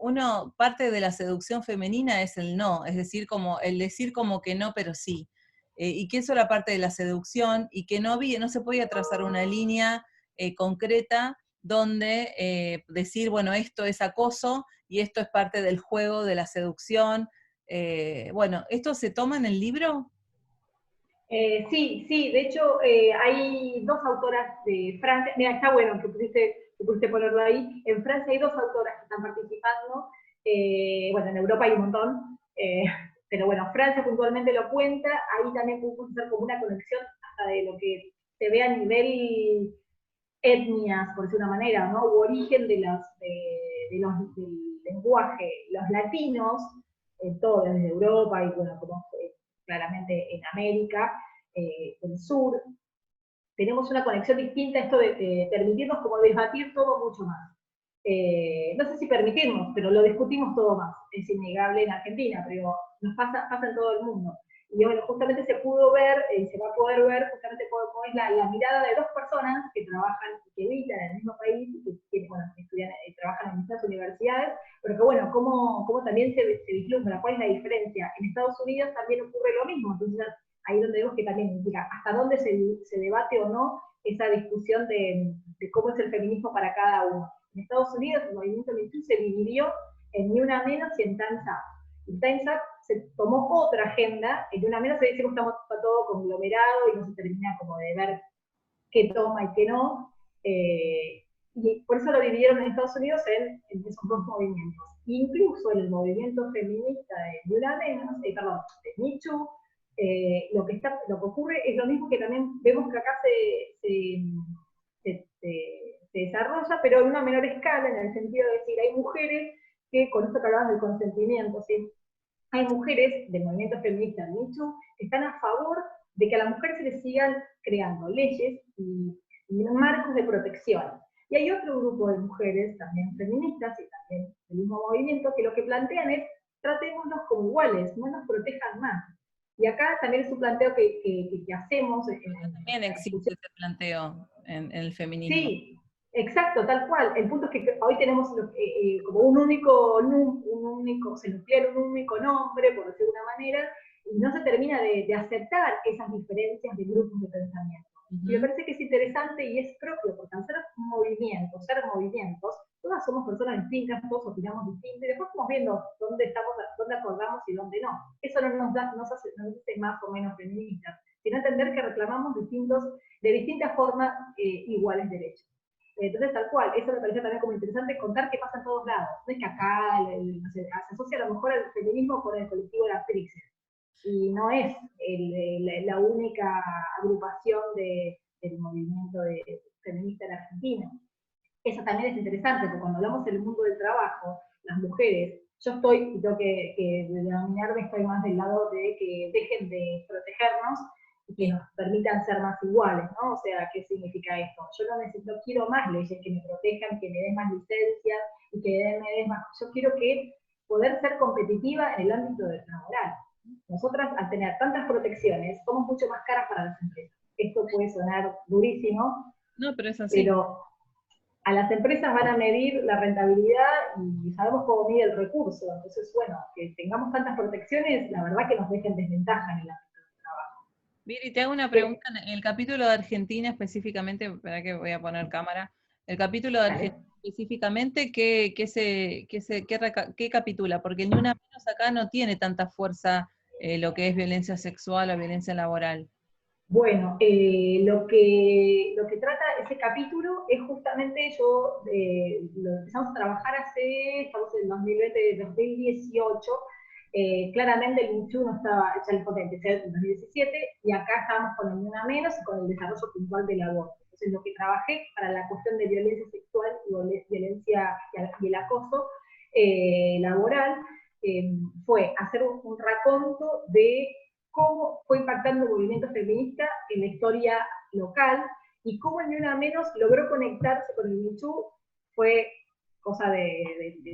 parte de la seducción femenina es el no, es decir, como el decir como que no, pero sí. Y que eso era parte de la seducción, y que no se podía trazar una línea concreta donde decir, bueno, esto es acoso, y esto es parte del juego de la seducción. Bueno, ¿esto se toma en el libro? Sí, de hecho hay 2 autoras de Francia, mira, está bueno que pudiste ponerlo ahí, en Francia hay 2 autoras que están participando, bueno, en Europa hay un montón, pero bueno, Francia puntualmente lo cuenta, ahí también podemos hacer como una conexión hasta de lo que se ve a nivel etnias, por decir una manera, ¿no? U origen del lenguaje. Los latinos, todo desde Europa y bueno, como claramente en América del Sur, tenemos una conexión distinta a esto de permitirnos como debatir todo mucho más. No sé si permitirnos, pero lo discutimos todo más. Es innegable en Argentina, pero nos pasa en todo el mundo. Y bueno, justamente se pudo ver, se va a poder ver justamente cómo es la mirada de 2 personas que trabajan y que habitan en el mismo país, que bueno, estudian, trabajan en distintas universidades, pero que bueno, cómo también se vislumbra, cuál es la diferencia. En Estados Unidos también ocurre lo mismo, entonces ahí donde vemos que también indica hasta dónde se debate o no esa discusión de cómo es el feminismo para cada uno. En Estados Unidos el movimiento Me Too se dividió en Ni Una Menos y en Time's Up. En Time's Up se tomó otra agenda, en Ni Una Menos se dice que estamos todo conglomerado y no se termina como de ver qué toma y qué no, y por eso lo dividieron en Estados Unidos en esos 2 movimientos. Incluso en el movimiento feminista de Ni Una Menos, de Me Too, lo que ocurre es lo mismo que también vemos que acá se desarrolla, pero en una menor escala, en el sentido de decir, hay mujeres que, con esto que hablabas del consentimiento, ¿sí? Hay mujeres del movimiento feminista Me Too que están a favor de que a la mujer se le sigan creando leyes y marcos de protección. Y hay otro grupo de mujeres, también feministas y también del mismo movimiento, que lo que plantean es, tratémonos como iguales, no nos protejan más. Y acá también es un planteo que hacemos. También existe ese planteo en el feminismo. Sí, exacto, tal cual. El punto es que hoy tenemos como un único se nos tiene un único nombre, por decirlo de una manera, y no se termina de aceptar esas diferencias de grupos de pensamiento. Y me parece que es interesante y es propio, porque al ser movimientos, todas somos personas distintas, todos opinamos distinto, y después vamos viendo dónde acordamos y dónde no. Eso no nos hace más o menos feministas, sino entender que reclamamos de distintas formas iguales derechos. Entonces, tal cual, eso me pareció también como interesante contar qué pasa en todos lados. No es que acá no sé, se asocia a lo mejor el feminismo con el colectivo de actrices, y no es la única agrupación del movimiento feminista en Argentina. Eso también es interesante, porque cuando hablamos del mundo del trabajo, las mujeres, yo tengo que denominarme, estoy más del lado de que dejen de protegernos y que nos permitan ser más iguales, ¿no? O sea, ¿qué significa esto? Yo no quiero más leyes que me protejan, que me den más licencias y que me den más. Yo quiero poder ser competitiva en el ámbito laboral. Nosotras, al tener tantas protecciones, somos mucho más caras para las empresas. Esto puede sonar durísimo, no, pero es así. Pero a las empresas van a medir la rentabilidad y sabemos cómo mide el recurso. Entonces, bueno, que tengamos tantas protecciones, la verdad que nos deja en desventaja en el ámbito del trabajo. Viri, te hago una pregunta. En el capítulo de Argentina específicamente, espera que voy a poner cámara, el capítulo de Argentina específicamente, ¿qué capitula? Porque ni una menos acá no tiene tanta fuerza lo que es violencia sexual o violencia laboral. Bueno, lo que trata ese capítulo es justamente, lo empezamos a trabajar estamos en 2018, claramente el Me Too no estaba, ya el empecé en 2017, y acá estábamos con el Ni Una Menos y con el desarrollo puntual del aborto. Entonces lo que trabajé para la cuestión de violencia sexual y violencia y el acoso laboral fue hacer un raconto de cómo fue impactando el movimiento feminista en la historia local y cómo el Ni Una Menos logró conectarse con el Me Too. Fue cosa de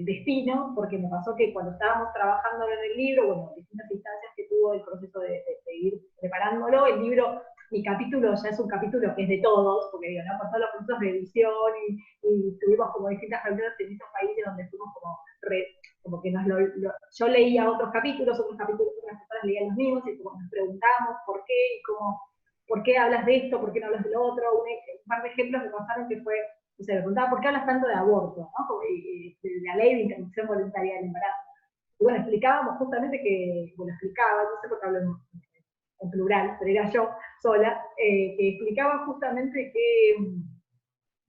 destino, porque me pasó que cuando estábamos trabajando en el libro, bueno, distintas instancias que tuvo el proceso de ir preparándolo, el libro, mi capítulo ya es un capítulo que es de todos, porque digo, ¿no? Por todos los procesos de edición y tuvimos como distintas reuniones en distintos países donde fuimos como que yo leía otros capítulos, otras personas leían los mismos, y como nos preguntamos por qué, y por qué hablas de esto, por qué no hablas de lo otro. Un par de ejemplos me pasaron que fue, o sea, me preguntaba por qué hablas tanto de aborto, ¿no? De la ley de interrupción voluntaria del embarazo. Y bueno, explicábamos justamente no sé por qué hablo en plural, pero era yo sola, que explicaba justamente que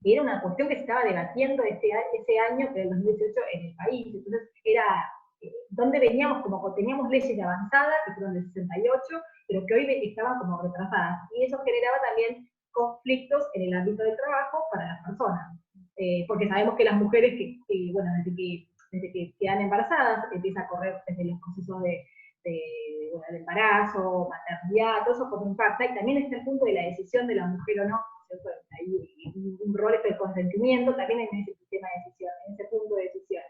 era una cuestión que se estaba debatiendo ese año, que era el 2018, en el país. Entonces era donde veníamos, como teníamos leyes de avanzada, que fueron del 68, pero que hoy estaban como retrasadas. Y eso generaba también conflictos en el ámbito del trabajo para las personas. Porque sabemos que las mujeres, bueno, desde que quedan embarazadas, empieza a correr desde los procesos bueno, el embarazo, maternidad, todo eso como impacta, y también está el punto de la decisión de la mujer o no. Hay un rol de consentimiento también en ese sistema de decisión, en ese punto de decisión.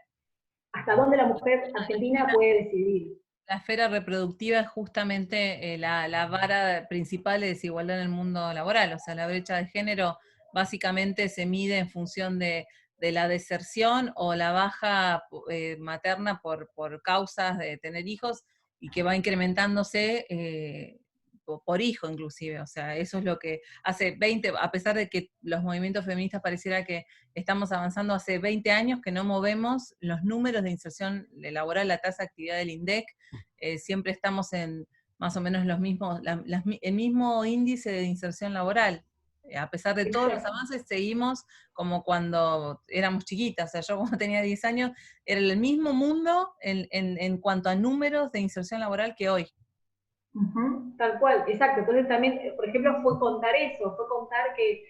¿Hasta dónde la mujer argentina puede decidir? La esfera reproductiva es justamente la vara principal de desigualdad en el mundo laboral. O sea, la brecha de género básicamente se mide en función de la deserción o la baja materna por causas de tener hijos, y que va incrementándose por hijo inclusive. O sea, eso es lo que hace 20, a pesar de que los movimientos feministas pareciera que estamos avanzando, hace 20 años que no movemos los números de inserción laboral, la tasa de actividad del INDEC, siempre estamos en más o menos los mismos, el mismo índice de inserción laboral. A pesar de todos los avances, seguimos como cuando éramos chiquitas. O sea, yo cuando tenía 10 años, era el mismo mundo en cuanto a números de inserción laboral que hoy. Tal cual, exacto. Entonces también, por ejemplo, fue contar que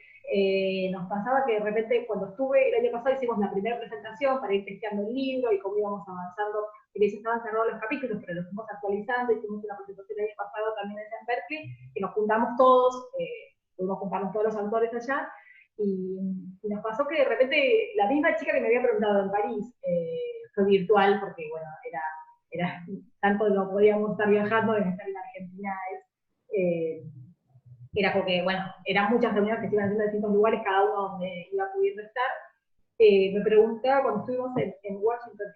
nos pasaba que de repente cuando estuve el año pasado hicimos la primera presentación para ir testeando el libro y cómo íbamos avanzando y ya estaban cerrados los capítulos, pero los fuimos actualizando, hicimos una presentación el año pasado también en Berkeley, que nos juntamos todos, pudimos juntarnos todos los autores allá, y nos pasó que de repente la misma chica que me había preguntado en París, fue virtual, porque bueno, era tanto no podíamos estar viajando, en estar en Argentina era porque, bueno, eran muchas reuniones que se iban haciendo en distintos lugares, cada uno donde iba pudiendo estar. Me preguntaba cuando estuvimos en Washington,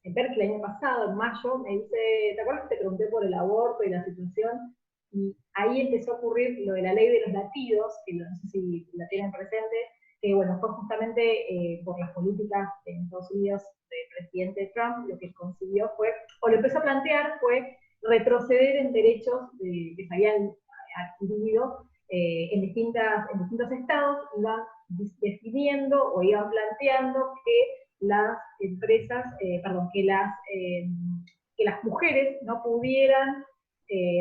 en Berkeley el año pasado, en mayo, me dice, ¿te acuerdas que te pregunté por el aborto y la situación? Y ahí empezó a ocurrir lo de la ley de los latidos, que no sé si la tienen presente, que bueno, fue justamente por las políticas en Estados Unidos del presidente Trump, lo que consiguió fue, o lo empezó a plantear fue retroceder en derechos que se habían adquirido en distintos estados, iban definiendo o iban planteando que las empresas, que las mujeres no pudieran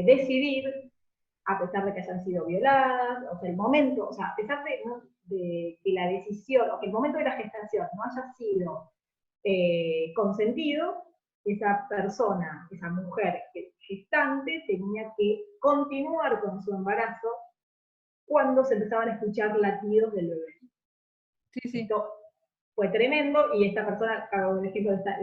decidir, a pesar de que hayan sido violadas, o sea, el momento, o sea, a pesar de que la decisión, o que el momento de la gestación no haya sido consentido, esa persona, esa mujer gestante tenía que continuar con su embarazo cuando se empezaban a escuchar latidos del bebé. Sí, sí. Esto fue tremendo, y esta persona, por ejemplo, esta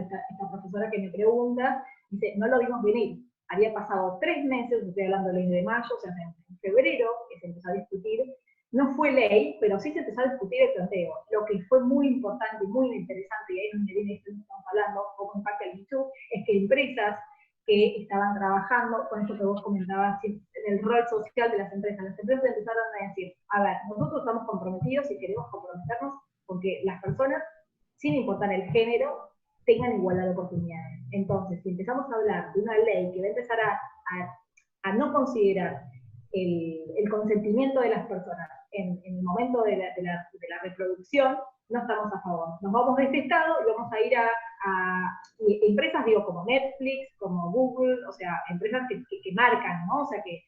profesora que me pregunta, dice, no lo vimos venir. Había pasado 3 meses, estoy hablando del mes de mayo, o sea, en febrero, que se empezó a discutir. No fue ley, pero sí se empezó a discutir el planteo. Lo que fue muy importante y muy interesante, y ahí es donde viene esto que estamos hablando, cómo impacta el YouTube, es que empresas que estaban trabajando con esto que vos comentabas, en el rol social de las empresas empezaron a decir, a ver, nosotros estamos comprometidos y queremos comprometernos con que las personas, sin importar el género, tengan igualdad de oportunidades. Entonces, si empezamos a hablar de una ley que va a empezar a no considerar el consentimiento de las personas en el momento de la reproducción, no estamos a favor. Nos vamos de este estado y vamos a ir a empresas, digo, como Netflix, como Google, o sea, empresas que marcan, ¿no? O sea, que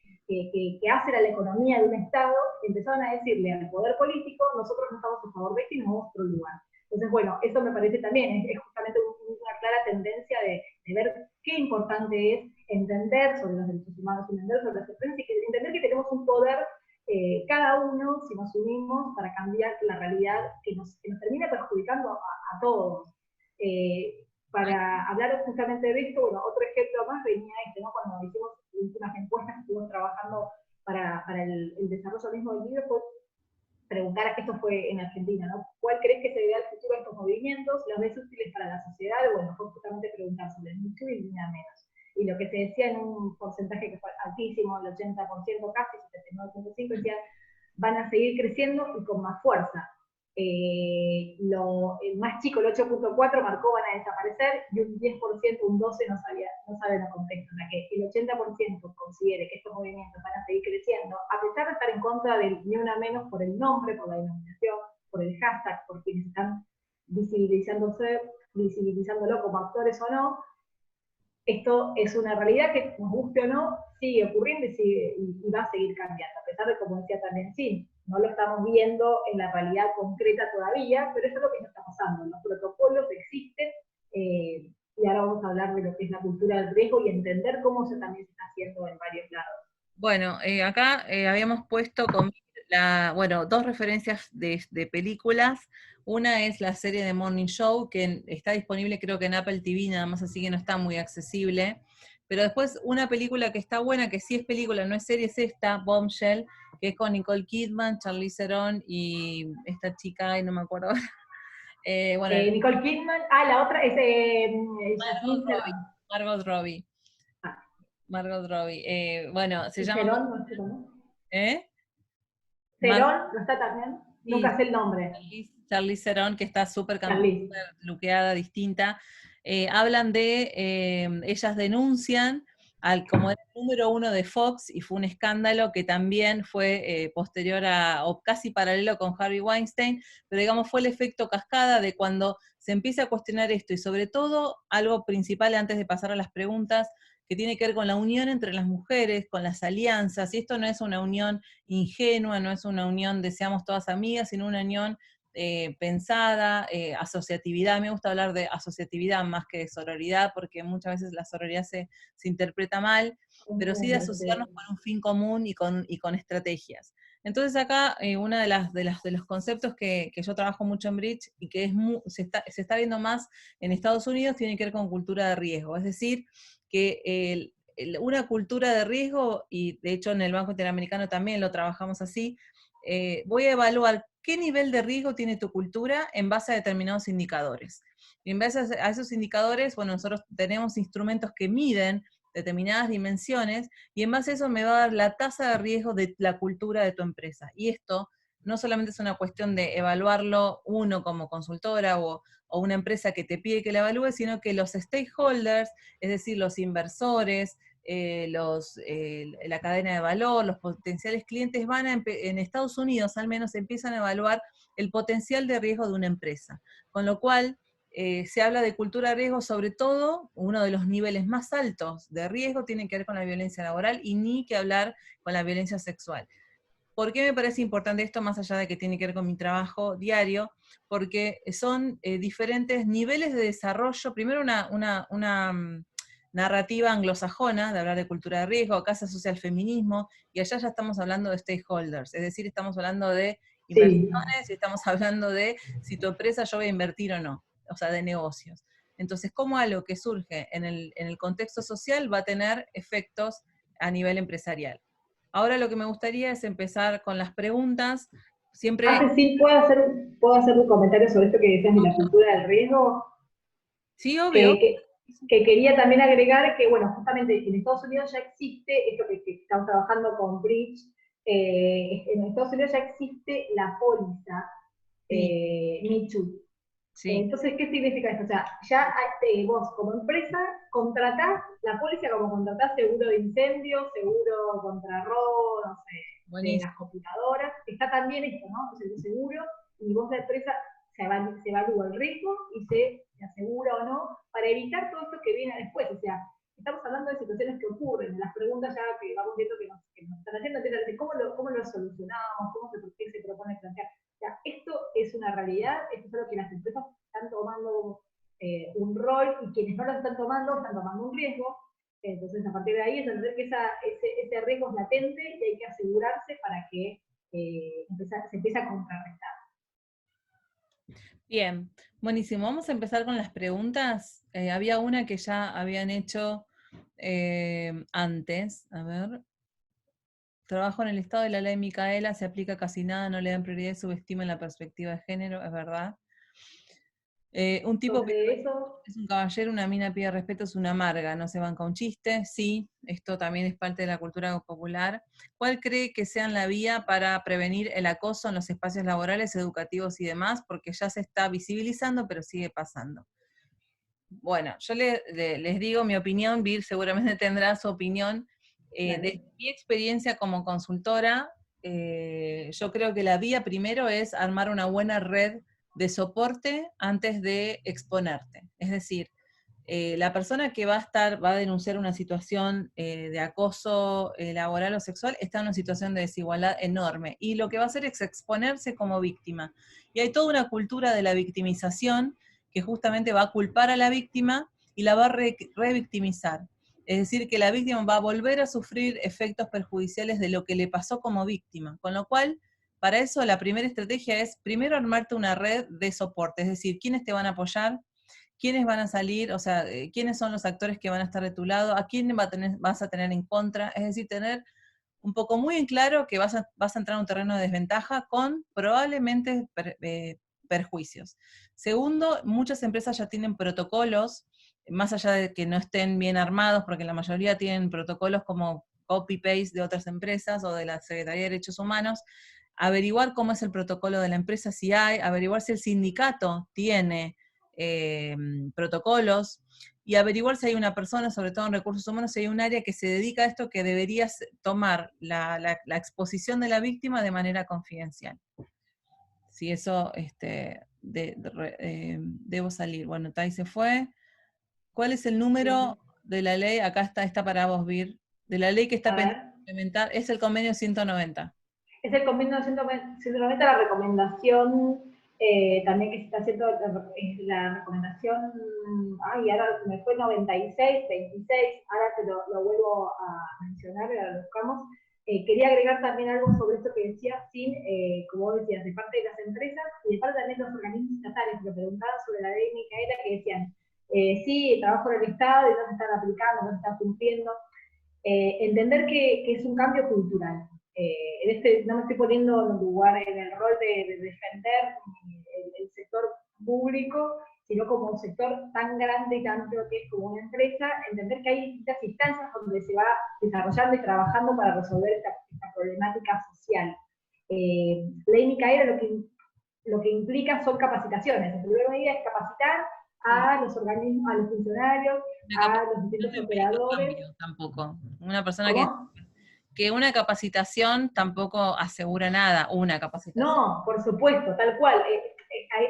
hacen a la economía de un estado, empezaron a decirle al poder político, nosotros no estamos a favor de esto y nos vamos a otro lugar. Entonces, bueno, eso me parece también, es justamente una clara tendencia de ver qué importante es entender sobre los derechos humanos, entender sobre las empresas, y entender que tenemos un poder cada uno, si nos unimos, para cambiar la realidad que nos termina perjudicando a todos. Para hablar justamente de esto, bueno, otro ejemplo más venía ¿no? Cuando hicimos unas encuestas que estuvimos trabajando para el desarrollo mismo del libro, fue preguntar, esto fue en Argentina, ¿no? ¿Cuál crees que se debe al futuro de estos movimientos? ¿Los ves útiles para la sociedad? Bueno, fue justamente preguntar sobre el mucho y el nada menos. Y lo que se decía en un porcentaje que fue altísimo, el 80%, casi 79.5%, decía, van a seguir creciendo y con más fuerza. El más chico, el 8.4, marcó van a desaparecer, y un 10%, un 12% no sabe lo contexto. O sea que el 80% considere que estos movimientos van a seguir creciendo, a pesar de estar en contra del ni una menos por el nombre, por la denominación, por el hashtag, por quienes están visibilizándolo como actores o no. Esto es una realidad que, nos guste o no, sigue ocurriendo y va a seguir cambiando, a pesar de, como decía también Sin, no lo estamos viendo en la realidad concreta todavía, pero eso es lo que nos está pasando. Los protocolos existen, y ahora vamos a hablar de lo que es la cultura del riesgo y entender cómo también se está haciendo en varios lados. Bueno, acá habíamos puesto bueno, 2 referencias de películas. Una es la serie de Morning Show, que está disponible creo que en Apple TV nada más, así que no está muy accesible. Pero después una película que está buena, que sí es película, no es serie, es esta, Bombshell, que es con Nicole Kidman, Charlize Theron y esta chica, y no me acuerdo ahora. Bueno, Nicole Kidman, la otra es Margot Robbie. Margot Robbie. Bueno, se llama... Cerón, no sé cómo. Cerón, ¿no está también? Sí, nunca sé el nombre. Charlize Theron, que está súper luqueada, distinta. Hablan de, ellas denuncian como era el número 1 de Fox, y fue un escándalo que también fue posterior o casi paralelo con Harvey Weinstein, pero digamos fue el efecto cascada de cuando se empieza a cuestionar esto, y sobre todo algo principal antes de pasar a las preguntas, que tiene que ver con la unión entre las mujeres, con las alianzas, y esto no es una unión ingenua, no es una unión de seamos todas amigas, sino una unión pensada, asociatividad. Me gusta hablar de asociatividad más que de sororidad, porque muchas veces la sororidad se interpreta mal, pero sí de asociarnos con un fin común y con estrategias. Entonces acá uno de los conceptos que yo trabajo mucho en Bridge y que se está viendo más en Estados Unidos tiene que ver con cultura de riesgo, es decir, que una cultura de riesgo, y de hecho en el Banco Interamericano también lo trabajamos así, voy a evaluar qué nivel de riesgo tiene tu cultura en base a determinados indicadores. Y en base a esos indicadores, bueno, nosotros tenemos instrumentos que miden determinadas dimensiones, y en base a eso me va a dar la tasa de riesgo de la cultura de tu empresa. Y esto no solamente es una cuestión de evaluarlo uno como consultora o una empresa que te pide que la evalúe, sino que los stakeholders, es decir, los inversores, la cadena de valor, los potenciales clientes en Estados Unidos al menos empiezan a evaluar el potencial de riesgo de una empresa. Con lo cual, se habla de cultura de riesgo, sobre todo, uno de los niveles más altos de riesgo tiene que ver con la violencia laboral y ni que hablar con la violencia sexual. ¿Por qué me parece importante esto, más allá de que tiene que ver con mi trabajo diario? Porque son diferentes niveles de desarrollo. Primero una narrativa anglosajona de hablar de cultura de riesgo, acá se asocia al feminismo, y allá ya estamos hablando de stakeholders, es decir, estamos hablando de inversiones, y estamos hablando de si tu empresa yo voy a invertir o no, o sea, de negocios. Entonces, cómo algo que surge en el contexto social va a tener efectos a nivel empresarial. Ahora lo que me gustaría es empezar con las preguntas. Siempre... Sí, ¿puedo hacer un comentario sobre esto que decías de la cultura del riesgo? Sí, obvio. Que quería también agregar que, bueno, justamente en Estados Unidos ya existe, esto que estamos trabajando con Bridge, en Estados Unidos ya existe la póliza Me Too. Sí. Entonces, ¿qué significa esto? O sea, ya vos como empresa contratás la póliza como contratás seguro de incendio, seguro contra robo, no sé, de las computadoras. Está también esto, ¿no? Entonces, el seguro, y vos la empresa se evalúa el riesgo y se asegura o no, para evitar todo esto que viene después. O sea, estamos hablando de situaciones que ocurren, las preguntas ya que vamos viendo que nos están haciendo, ¿cómo lo solucionamos? ¿Qué se propone plantear? O sea, esto es una realidad, esto es algo que las empresas están tomando un rol, y quienes no lo están tomando un riesgo. Entonces, a partir de ahí es entender que ese riesgo es latente y hay que asegurarse para que se empiece a contrarrestar. Bien, buenísimo. Vamos a empezar con las preguntas. Había una que ya habían hecho antes. A ver. Trabajo en el Estado de la ley Micaela, se aplica casi nada, no le dan prioridad y subestiman la perspectiva de género, es verdad. Un tipo es un caballero, una mina pide respeto, es una amarga, no se banca un chiste. Sí, esto también es parte de la cultura popular. ¿Cuál cree que sea la vía para prevenir el acoso en los espacios laborales, educativos y demás? Porque ya se está visibilizando, pero sigue pasando. Bueno, yo les digo mi opinión, Vir seguramente tendrá su opinión. De mi experiencia como consultora, yo creo que la vía primero es armar una buena red de soporte antes de exponerte. Es decir, la persona que va a denunciar una situación de acoso laboral o sexual está en una situación de desigualdad enorme, y lo que va a hacer es exponerse como víctima. Y hay toda una cultura de la victimización que justamente va a culpar a la víctima y la va a revictimizar. Es decir, que la víctima va a volver a sufrir efectos perjudiciales de lo que le pasó como víctima. Con lo cual, para eso la primera estrategia es primero armarte una red de soporte, es decir, quiénes te van a apoyar, quiénes van a salir, o sea, quiénes son los actores que van a estar de tu lado, a quién vas a tener en contra, es decir, tener un poco muy en claro que vas a entrar en un terreno de desventaja con probablemente perjuicios. Segundo, muchas empresas ya tienen protocolos, más allá de que no estén bien armados, porque la mayoría tienen protocolos como copy-paste de otras empresas o de la Secretaría de Derechos Humanos. Averiguar cómo es el protocolo de la empresa, si hay, averiguar si el sindicato tiene protocolos, y averiguar si hay una persona, sobre todo en recursos humanos, si hay un área que se dedica a esto, que deberías tomar la exposición de la víctima de manera confidencial. Si eso debo salir. Bueno, Tai se fue. ¿Cuál es el número de la ley? Acá está para vos, Vir. De la ley que está pendiente de implementar. Es el convenio 190. Es el convenio 190, la recomendación también que se está haciendo la recomendación, ahora me fue 96, 26, ahora te lo vuelvo a mencionar, ahora lo buscamos. Quería agregar también algo sobre esto que decía, como vos decías, de parte de las empresas y de parte también de los organismos estatales, que preguntaban sobre la ley Micaela, que decían, sí, trabajo en el Estado y no se están aplicando, no se están cumpliendo. Entender que es un cambio cultural. No me estoy poniendo en lugar, en el rol de defender el sector público, sino como un sector tan grande y tan amplio que es como una empresa, entender que hay distintas instancias donde se va desarrollando y trabajando para resolver esta problemática social. Ley Micaela lo que implica son capacitaciones. En primera medida es capacitar a los organismos, a los funcionarios, a los distintos operadores. Tampoco. Una persona ¿Cómo? que una capacitación tampoco asegura nada, una capacitación. No, por supuesto, tal cual,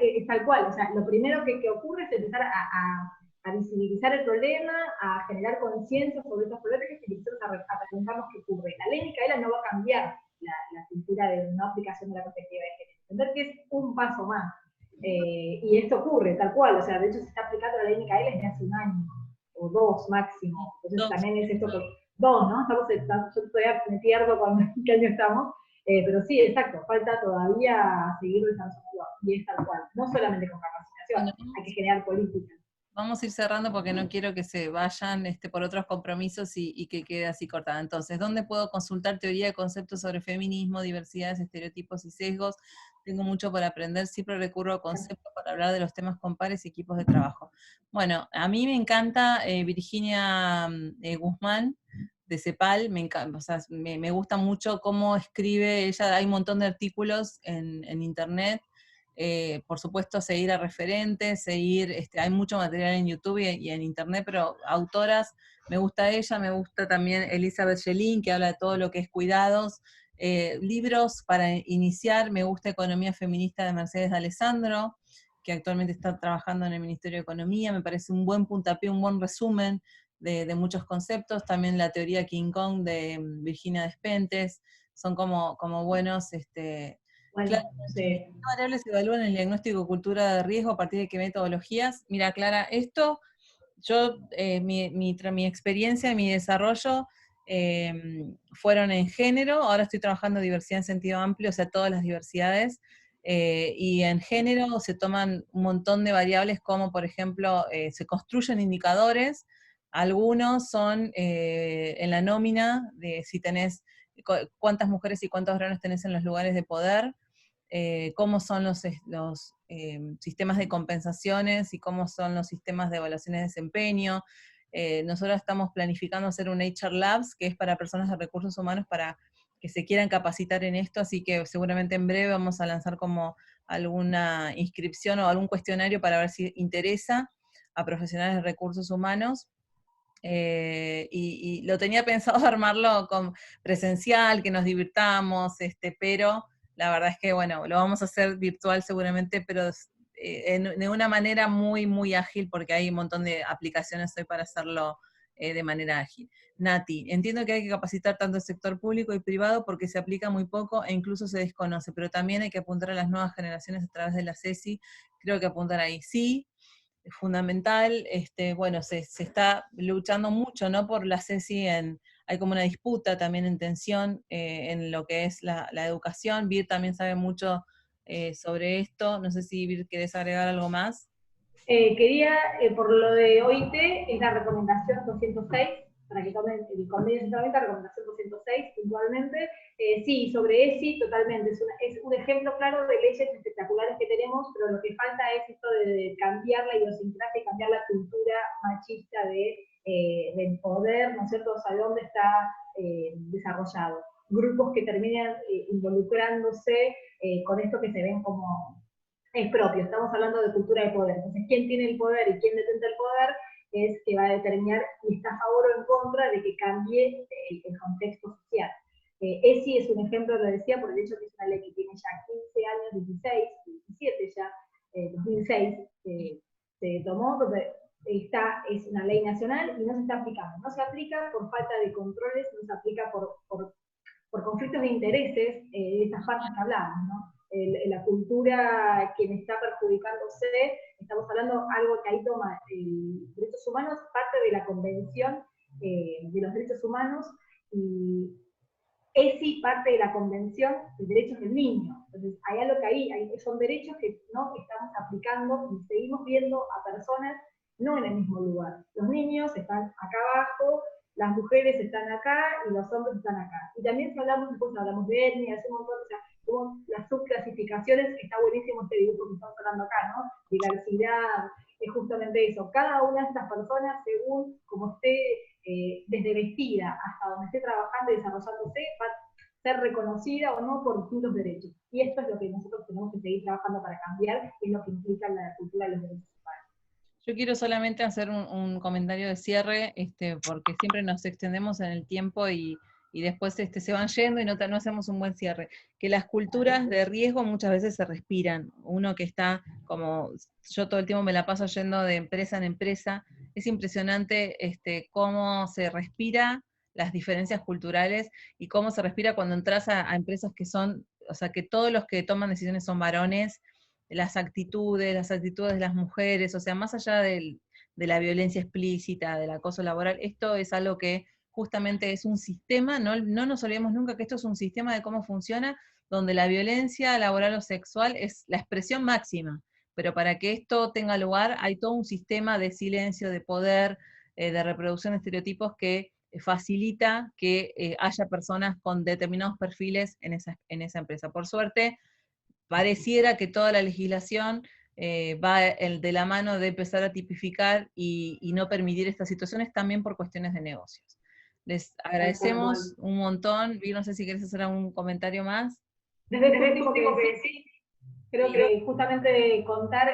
es tal cual. O sea, lo primero que ocurre es empezar a visibilizar el problema, a generar conciencia sobre estos problemas y empezar a preguntarnos qué ocurre. La ley Micaela no va a cambiar la cultura de no aplicación de la perspectiva de género. Entender que es un paso más. Y esto ocurre, tal cual. O sea, de hecho se está aplicando la ley Micaela desde hace un año, o 2 máximo. Entonces también es esto que... 2, ¿no? Yo todavía me pierdo con qué año estamos. Pero sí, exacto, falta todavía seguir desarrollando, y es tal cual, no solamente con capacitación, hay que generar políticas. Vamos a ir cerrando porque no quiero que se vayan por otros compromisos y que quede así cortada. Entonces, ¿dónde puedo consultar teoría de conceptos sobre feminismo, diversidades, estereotipos y sesgos? Tengo mucho por aprender, siempre recurro a conceptos para hablar de los temas con pares y equipos de trabajo. Bueno, a mí me encanta Virginia Guzmán, de CEPAL, me encanta, o sea, me gusta mucho cómo escribe ella, hay un montón de artículos en internet, por supuesto seguir a referentes, hay mucho material en YouTube y en internet, pero autoras, me gusta ella, me gusta también Elizabeth Yelin, que habla de todo lo que es cuidados, libros para iniciar, me gusta Economía Feminista de Mercedes D'Alessandro, que actualmente está trabajando en el Ministerio de Economía, me parece un buen puntapié, un buen resumen de muchos conceptos, también la teoría King Kong de Virginia Despentes, son como buenos, bueno, claro, sí. ¿qué variables se evalúan en el diagnóstico de cultura de riesgo a partir de qué metodologías? Mira, Clara, esto, yo, mi experiencia y mi desarrollo fueron en género, ahora estoy trabajando diversidad en sentido amplio, o sea, todas las diversidades, y en género se toman un montón de variables como, por ejemplo, se construyen indicadores, algunos son en la nómina, de si tenés, cuántas mujeres y cuántos varones tenés en los lugares de poder, cómo son los sistemas de compensaciones y cómo son los sistemas de evaluaciones de desempeño. Nosotros estamos planificando hacer un HR Labs, que es para personas de recursos humanos para que se quieran capacitar en esto, así que seguramente en breve vamos a lanzar como alguna inscripción o algún cuestionario para ver si interesa a profesionales de recursos humanos. Y lo tenía pensado armarlo con presencial, que nos divirtamos, pero la verdad es que, bueno, lo vamos a hacer virtual seguramente, pero de una manera muy, muy ágil, porque hay un montón de aplicaciones hoy para hacerlo de manera ágil. Nati, entiendo que hay que capacitar tanto el sector público y privado porque se aplica muy poco e incluso se desconoce, pero también hay que apuntar a las nuevas generaciones a través de la CESI, creo que apuntan ahí. Sí, es fundamental, bueno, se está luchando mucho, ¿no? Por la CESI, hay como una disputa también en tensión en lo que es la educación. Vir también sabe mucho sobre esto, no sé si Vir querés agregar algo más. Quería, por lo de OIT, es la recomendación 206, para que tomen el convenio centralmente, la recomendación 206 puntualmente. Sí, sobre ESI, totalmente. Es un ejemplo claro de leyes espectaculares que tenemos, pero lo que falta es esto de cambiar la idiosincrasia y cambiar la cultura machista del poder, ¿no es cierto? O sea, ¿dónde está desarrollado? Grupos que terminan involucrándose con esto que se ven como es propio, estamos hablando de cultura de poder. Entonces, quién tiene el poder y quién detenta el poder es que va a determinar y está a favor o en contra de que cambie el contexto social. ESI es un ejemplo, lo decía, por el hecho que es una ley que tiene ya 15 años, 16, 17 ya, 2006, se tomó, es una ley nacional y no se está aplicando. No se aplica por falta de controles, no se aplica por conflictos de intereses de estas partes que hablamos, ¿no? la cultura que me está perjudicándose, estamos hablando de algo que ahí toma derechos humanos, parte de la Convención de los Derechos Humanos, y ESI parte de la Convención de Derechos del Niño. Entonces, hay algo que ahí son derechos que no estamos aplicando y seguimos viendo a personas no en el mismo lugar. Los niños están acá abajo, las mujeres están acá y los hombres están acá. Y también si hablamos, después hablamos de etnia, un montón, o sea, como las subclasificaciones, está buenísimo este dibujo que estamos hablando acá, ¿no? Diversidad, es justamente eso. Cada una de estas personas, según como esté, desde vestida hasta donde esté trabajando y desarrollándose, va a ser reconocida o no por distintos derechos. Y esto es lo que nosotros tenemos que seguir trabajando para cambiar, y es lo que implica la cultura de los derechos humanos. Yo quiero solamente hacer un comentario de cierre, porque siempre nos extendemos en el tiempo y después se van yendo y no hacemos un buen cierre. Que las culturas de riesgo muchas veces se respiran. Uno que está, como yo todo el tiempo me la paso yendo de empresa en empresa, es impresionante cómo se respira las diferencias culturales y cómo se respira cuando entras a empresas que son, o sea, que todos los que toman decisiones son varones, las actitudes de las mujeres, o sea, más allá de la violencia explícita, del acoso laboral, esto es algo que justamente es un sistema, no nos olvidemos nunca que esto es un sistema de cómo funciona, donde la violencia laboral o sexual es la expresión máxima, pero para que esto tenga lugar hay todo un sistema de silencio, de poder, de reproducción de estereotipos que facilita que haya personas con determinados perfiles en esa empresa. Por suerte, pareciera que toda la legislación va de la mano de empezar a tipificar y no permitir estas situaciones también por cuestiones de negocios. Les agradecemos un montón. Vi, no sé si querés hacer algún comentario más. Desde este último que sí, creo que justamente contar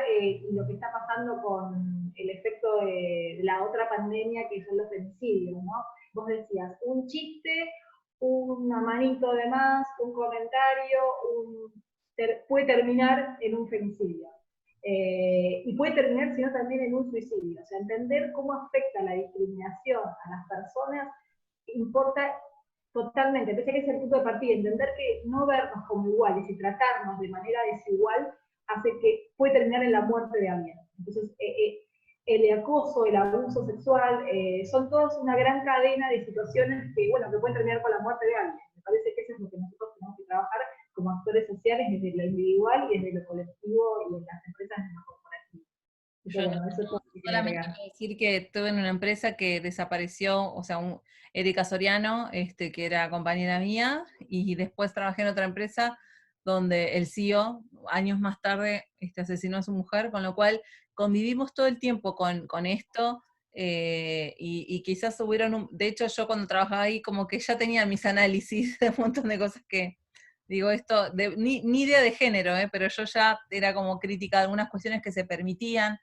lo que está pasando con el efecto de la otra pandemia, que son los femicidios, ¿no? Vos decías, un chiste, una manito de más, un comentario, puede terminar en un femicidio. Y puede terminar, sino también en un suicidio. O sea, entender cómo afecta la discriminación a las personas importa totalmente. Pensé que es el punto de partida, entender que no vernos como iguales y tratarnos de manera desigual hace que puede terminar en la muerte de alguien. Entonces, el acoso, el abuso sexual, son todas una gran cadena de situaciones que, bueno, que pueden terminar con la muerte de alguien. Me parece que eso es lo que nosotros tenemos que trabajar como actores sociales desde lo individual y desde lo colectivo y en las empresas en lo corporativo. Bueno, eso es todo lo que quería solamente agregar. quiero decir que estuve en una empresa que desapareció, o sea, Erika Soriano, que era compañera mía, y después trabajé en otra empresa donde el CEO, años más tarde, asesinó a su mujer, con lo cual convivimos todo el tiempo con esto, y quizás de hecho yo cuando trabajaba ahí como que ya tenía mis análisis de un montón de cosas que, digo esto, ni idea de género, pero yo ya era como crítica de algunas cuestiones que se permitían,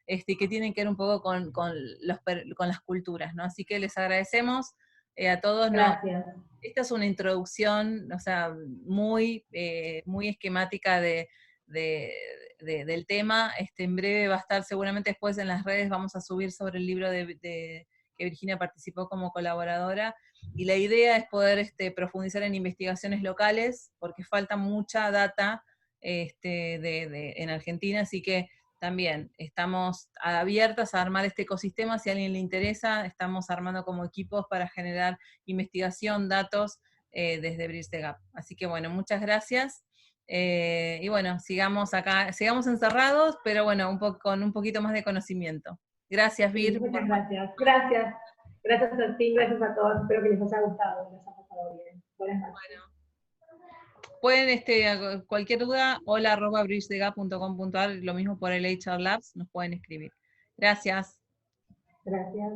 que tienen que ver un poco con las culturas, ¿no? Así que les agradecemos a todos. Gracias. Esta es una introducción, o sea, muy esquemática del tema. En breve va a estar, seguramente después en las redes vamos a subir sobre el libro que Virginia participó como colaboradora, y la idea es poder profundizar en investigaciones locales, porque falta mucha data en Argentina, así que también estamos abiertas a armar este ecosistema. Si a alguien le interesa, estamos armando como equipos para generar investigación, datos desde Bridge the Gap. Así que bueno, muchas gracias. Y bueno, sigamos encerrados, pero bueno, con un poquito más de conocimiento. Gracias, Vir. Sí, muchas gracias. Gracias. Gracias a ti, gracias a todos. Espero que les haya gustado, les haya pasado bien. Buenas noches. Bueno. Pueden, cualquier duda, hola@bridgethegap.com.ar, lo mismo por el HR Labs, nos pueden escribir. Gracias. Gracias.